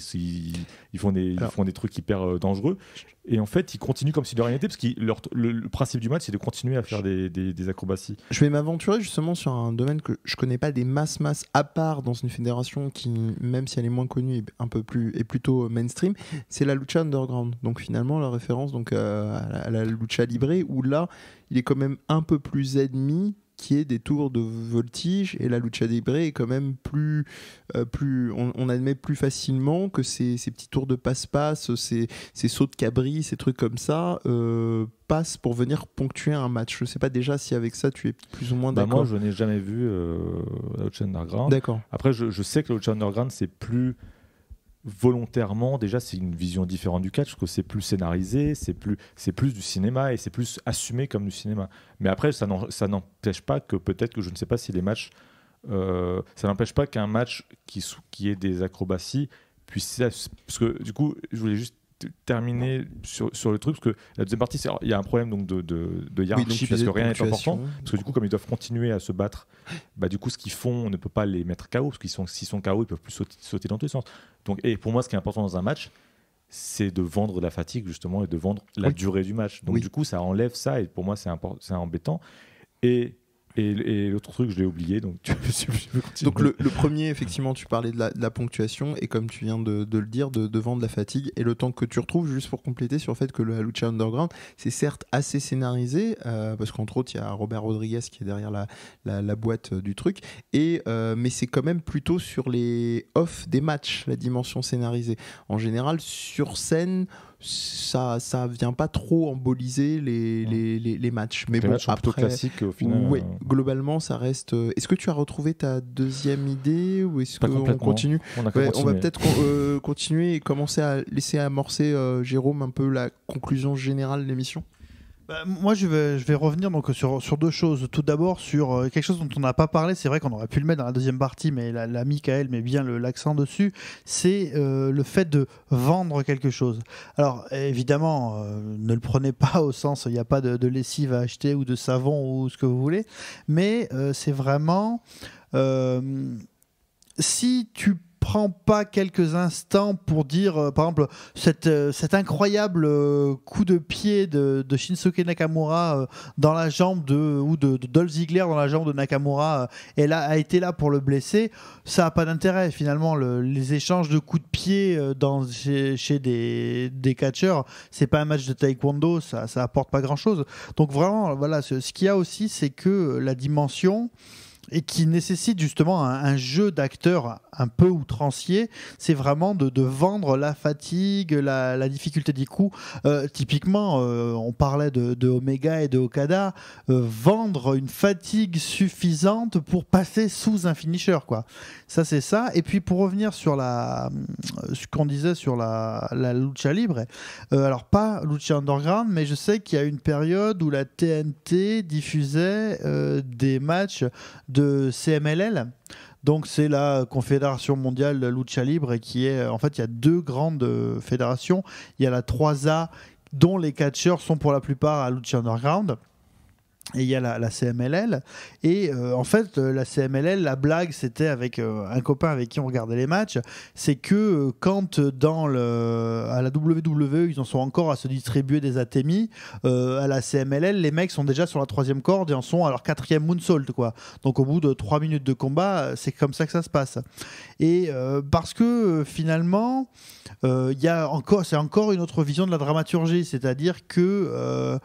font des trucs hyper dangereux et en fait ils continuent comme si de rien n'était parce que le principe du match c'est de continuer à faire des acrobaties. Je vais m'aventurer justement sur un domaine que je connais pas des masses à part dans une fédération qui, même si elle est moins connue, est plutôt mainstream, c'est la lucha underground. Donc finalement la référence donc à la lucha libre où là il est quand même un peu plus admis qui est des tours de voltige et la lucha libre est quand même plus on admet plus facilement que ces petits tours de passe-passe, ces sauts de cabri, ces trucs comme ça passent pour venir ponctuer un match. Je sais pas déjà si avec ça tu es plus ou moins d'accord. Moi je n'ai jamais vu la lucha underground. D'accord. Après je sais que la lucha underground c'est plus volontairement, déjà c'est une vision différente du catch parce que c'est plus scénarisé, c'est plus du cinéma et c'est plus assumé comme du cinéma. Mais après ça n'empêche pas que peut-être que je ne sais pas si les matchs ça n'empêche pas qu'un match qui ait des acrobaties puisse, parce que du coup je voulais juste terminer sur le truc parce que la deuxième partie il y a un problème donc de hiérarchie parce que rien n'est important parce que du coup comme ils doivent continuer à se battre du coup ce qu'ils font on ne peut pas les mettre KO parce s'ils sont KO ils peuvent plus sauter dans tous les sens. Donc, et pour moi ce qui est important dans un match c'est de vendre la fatigue justement et de vendre la durée du match donc du coup ça enlève ça et pour moi c'est embêtant et l'autre truc, je l'ai oublié, donc tu peux continuer. Donc le premier, effectivement, tu parlais de la ponctuation et comme tu viens de le dire, de vendre la fatigue et le temps que tu retrouves, juste pour compléter sur le fait que la lucha underground, c'est certes assez scénarisé, parce qu'entre autres, il y a Robert Rodriguez qui est derrière la boîte du truc, mais c'est quand même plutôt sur les off des matchs, la dimension scénarisée. En général, sur scène, ça vient pas trop emboliser les matchs. Mais les bon, matchs sont plutôt classiques au final. Oui, globalement, ça reste. Est-ce que tu as retrouvé ta deuxième idée ou est-ce qu'on continue ? On va peut-être continuer et commencer à laisser amorcer Jérôme un peu la conclusion générale de l'émission. Moi, je vais revenir donc sur deux choses. Tout d'abord, sur quelque chose dont on n'a pas parlé. C'est vrai qu'on aurait pu le mettre dans la deuxième partie, mais la Michael met bien l'accent dessus. C'est le fait de vendre quelque chose. Alors, évidemment, ne le prenez pas au sens, il n'y a pas de lessive à acheter ou de savon ou ce que vous voulez. Mais c'est vraiment... si tu prends pas quelques instants pour dire par exemple cet incroyable coup de pied de Shinsuke Nakamura dans la jambe ou de Dolph Ziggler dans la jambe de Nakamura a été là pour le blesser, ça a pas d'intérêt finalement. Les échanges de coups de pied chez des catcheurs, c'est pas un match de taekwondo, ça apporte pas grand chose. Donc vraiment voilà, ce qu'il y a aussi, c'est que la dimension et qui nécessite justement un jeu d'acteurs un peu outrancier, c'est vraiment de vendre la fatigue, la difficulté des coups. Typiquement, on parlait de Omega et de Okada, vendre une fatigue suffisante pour passer sous un finisher, quoi. Ça, c'est ça. Et puis pour revenir sur ce qu'on disait sur la lucha libre, alors pas lucha underground, mais je sais qu'il y a une période où la TNT diffusait des matchs de CMLL. Donc c'est la Confédération mondiale de lucha libre et qui est en fait il y a deux grandes fédérations. Il y a la 3A dont les catcheurs sont pour la plupart à lucha underground. Et il y a la CMLL. Et en fait, la CMLL, la blague, c'était avec un copain avec qui on regardait les matchs, c'est que quand à la WWE, ils en sont encore à se distribuer des Atemi, à la CMLL, les mecs sont déjà sur la 3e corde et en sont à leur 4e moonsault, quoi. Donc au bout de 3 minutes de combat, c'est comme ça que ça se passe. Et parce que finalement, c'est encore une autre vision de la dramaturgie, c'est-à-dire que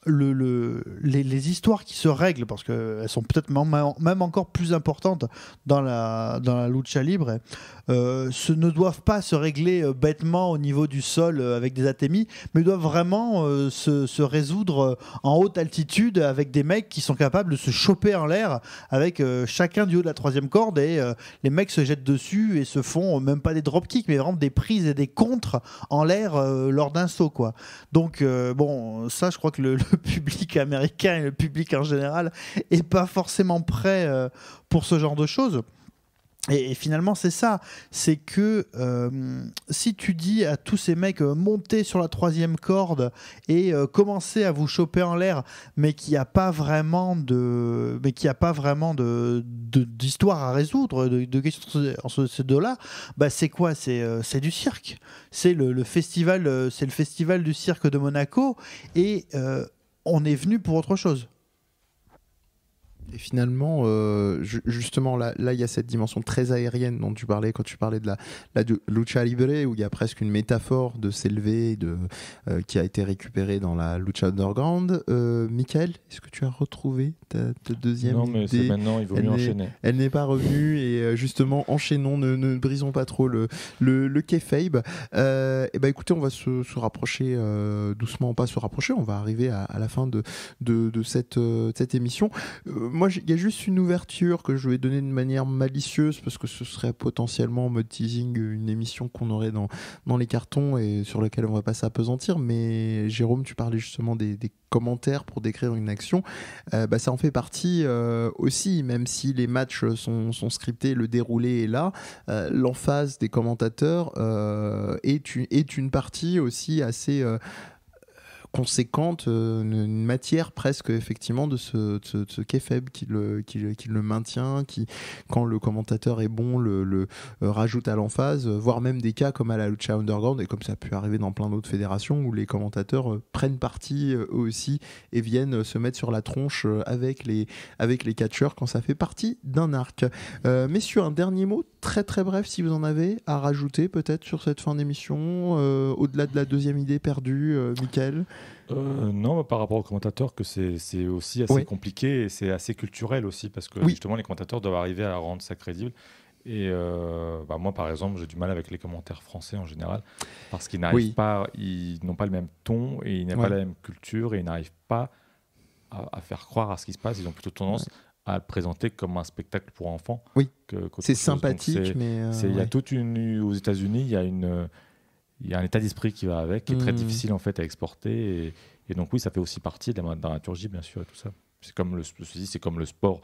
les histoires qui se règlent, parce qu'elles sont peut-être même encore plus importantes dans la lucha libre, ne doivent pas se régler bêtement au niveau du sol avec des Atemi, mais doivent vraiment se résoudre en haute altitude avec des mecs qui sont capables de se choper en l'air avec chacun du haut de la 3e corde, et les mecs se jettent dessus et se font même pas des dropkicks, mais vraiment des prises et des contres en l'air lors d'un saut, quoi. Donc bon, ça je crois que le public américain et le public en général est pas forcément prêt pour ce genre de choses. Et finalement c'est ça, c'est que si tu dis à tous ces mecs montez sur la 3e corde et commencez à vous choper en l'air, mais qu'il n'y a pas vraiment d'histoire à résoudre, de questions en ces deux-là, bah c'est quoi, c'est du cirque, c'est le festival du cirque de Monaco, et on est venu pour autre chose. Et finalement, justement, là, il y a cette dimension très aérienne dont tu parlais quand tu parlais de la lucha libre, où il y a presque une métaphore de s'élever, qui a été récupérée dans la lucha underground. Michael, est-ce que tu as retrouvé ta deuxième idée ? Non, mais c'est maintenant, il vaut mieux enchaîner. Elle n'est pas revenue, et justement, enchaînons, ne brisons pas trop le kayfabe. Et ben, écoutez, on va se rapprocher doucement, pas se rapprocher, on va arriver à la fin de cette émission. Moi, il y a juste une ouverture que je vais donner de manière malicieuse, parce que ce serait potentiellement en mode teasing une émission qu'on aurait dans les cartons et sur laquelle on va pas s'apesantir. Mais Jérôme, tu parlais justement des commentaires pour décrire une action. Ça en fait partie aussi, même si les matchs sont scriptés, le déroulé est là. L'emphase des commentateurs est une partie aussi assez conséquente, une matière presque effectivement de ce kayfabe qui le maintient, qui quand le commentateur est bon le rajoute à l'emphase, voire même des cas comme à la Lucha Underground, et comme ça a pu arriver dans plein d'autres fédérations où les commentateurs prennent parti eux aussi et viennent se mettre sur la tronche avec les catcheurs quand ça fait partie d'un arc. Messieurs, un dernier mot très très bref si vous en avez à rajouter peut-être sur cette fin d'émission, au-delà de la deuxième idée perdue, Michael. Non, par rapport aux commentateurs, que c'est aussi assez compliqué, et c'est assez culturel aussi, parce que justement les commentateurs doivent arriver à rendre ça crédible. Et moi, par exemple, j'ai du mal avec les commentaires français en général, parce qu'ils n'arrivent pas, ils n'ont pas le même ton, et ils n'ont pas la même culture, et ils n'arrivent pas à faire croire à ce qui se passe. Ils ont plutôt tendance à le présenter comme un spectacle pour enfants. Oui, c'est sympathique, mais... Il y a aux États-Unis, il y a un état d'esprit qui va avec, qui est très difficile en fait à exporter, et donc oui, ça fait aussi partie de la dramaturgie, bien sûr, et tout ça. C'est comme le sport.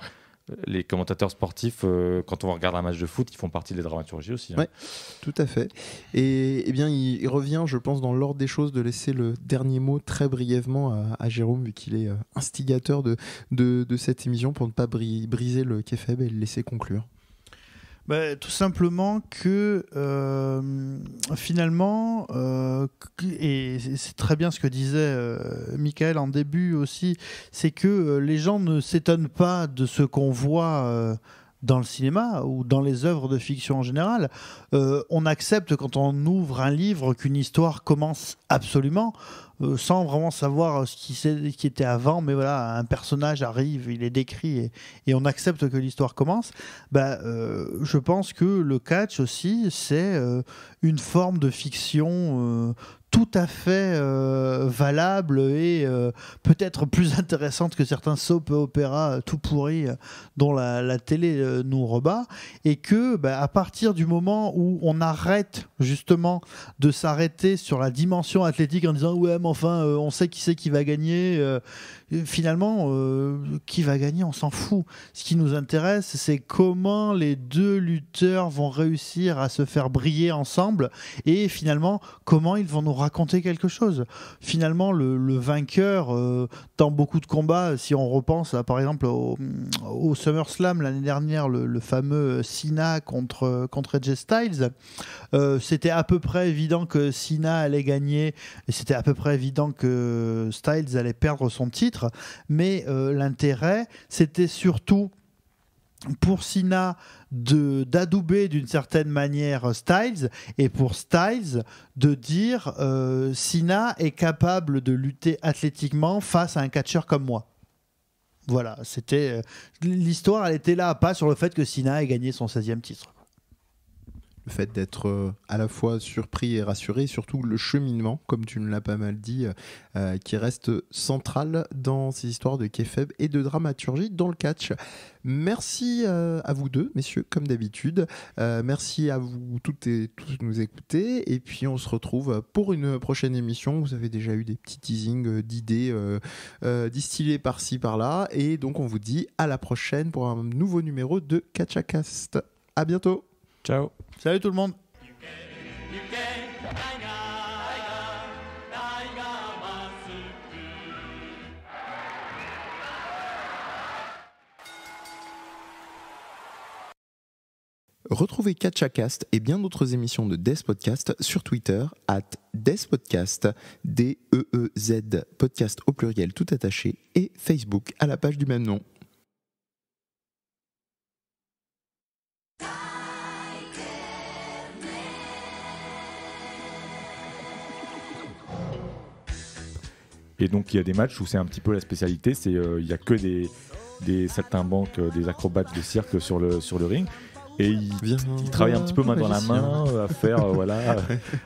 Les commentateurs sportifs, quand on regarde un match de foot, ils font partie des dramaturgies aussi. Oui, tout à fait. Et bien, il revient, je pense, dans l'ordre des choses, de laisser le dernier mot très brièvement à Jérôme, vu qu'il est instigateur de cette émission, pour ne pas briser le kayfabe et le laisser conclure. Tout simplement que finalement, et c'est très bien ce que disait Michael en début aussi, c'est que les gens ne s'étonnent pas de ce qu'on voit dans le cinéma ou dans les œuvres de fiction en général. On accepte quand on ouvre un livre qu'une histoire commence absolument, sans vraiment savoir ce qui était avant, mais voilà, un personnage arrive, il est décrit, et on accepte que l'histoire commence. Je pense que le catch aussi, c'est une forme de fiction tout à fait valable, et peut-être plus intéressante que certains soap opéras tout pourris dont la télé nous rebat, et que à partir du moment où on arrête justement de s'arrêter sur la dimension athlétique en disant ouais mais enfin on sait qui c'est qui va gagner, finalement qui va gagner on s'en fout. Ce qui nous intéresse, c'est comment les deux lutteurs vont réussir à se faire briller ensemble, et finalement comment ils vont nous raconter quelque chose. Finalement, le vainqueur, dans beaucoup de combats, si on repense par exemple au SummerSlam l'année dernière, le fameux Cena contre AJ Styles, c'était à peu près évident que Cena allait gagner et c'était à peu près évident que Styles allait perdre son titre, mais l'intérêt, c'était surtout pour Cena d'adouber d'une certaine manière Styles, et pour Styles de dire Cena est capable de lutter athlétiquement face à un catcheur comme moi. Voilà, c'était l'histoire, elle était là, pas sur le fait que Cena ait gagné son 16e titre. Le fait d'être à la fois surpris et rassuré, surtout le cheminement, comme tu me l'as pas mal dit, qui reste central dans ces histoires de kayfabe et de dramaturgie dans le catch. Merci à vous deux, messieurs, comme d'habitude. Merci à vous toutes et tous de nous écouter. Et puis on se retrouve pour une prochaine émission. Vous avez déjà eu des petits teasings d'idées distillées par-ci, par-là. Et donc on vous dit à la prochaine pour un nouveau numéro de KatchaCast. À bientôt. Ciao. Salut tout le monde. Retrouvez KatchaCast et bien d'autres émissions de Death Podcast sur Twitter @DeathPodcast, DEEZ, podcast au pluriel tout attaché, et Facebook à la page du même nom. Et donc il y a des matchs où c'est un petit peu la spécialité, c'est il y a que des saltimbanques, des acrobates de cirque sur le ring, et ils travaillent un petit peu main dans la main à faire voilà,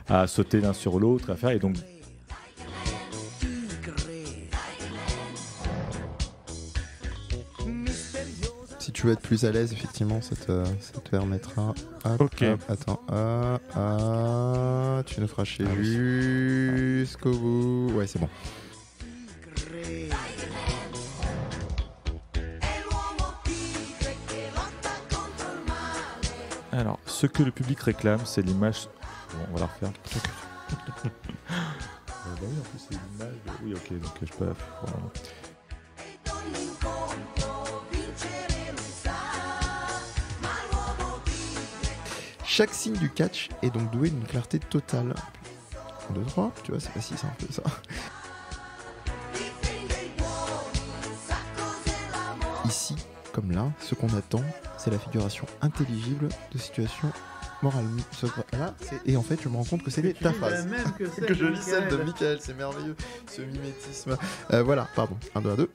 à sauter l'un sur l'autre, à faire, et donc si tu veux être plus à l'aise, effectivement, ça te permettra. Hop, ok. Hop, attends. Tu nous feras chier jusqu'au bout. Ouais, c'est bon. Alors, ce que le public réclame, c'est l'image. Bon, on va la refaire. Bah oui, en plus, c'est l'image. Oui, ok, donc je peux la faire. Voilà. Chaque signe du catch est donc doué d'une clarté totale. 1, 2, 3, tu vois, c'est pas si simple ça. Ici, comme là, ce qu'on attend, c'est la figuration intelligible de situations morales. Là, et en fait, je me rends compte que c'est ta phrase. Que je lis celle de Michael, c'est merveilleux, ce mimétisme. Voilà, pardon. 1, 2, 1, 2.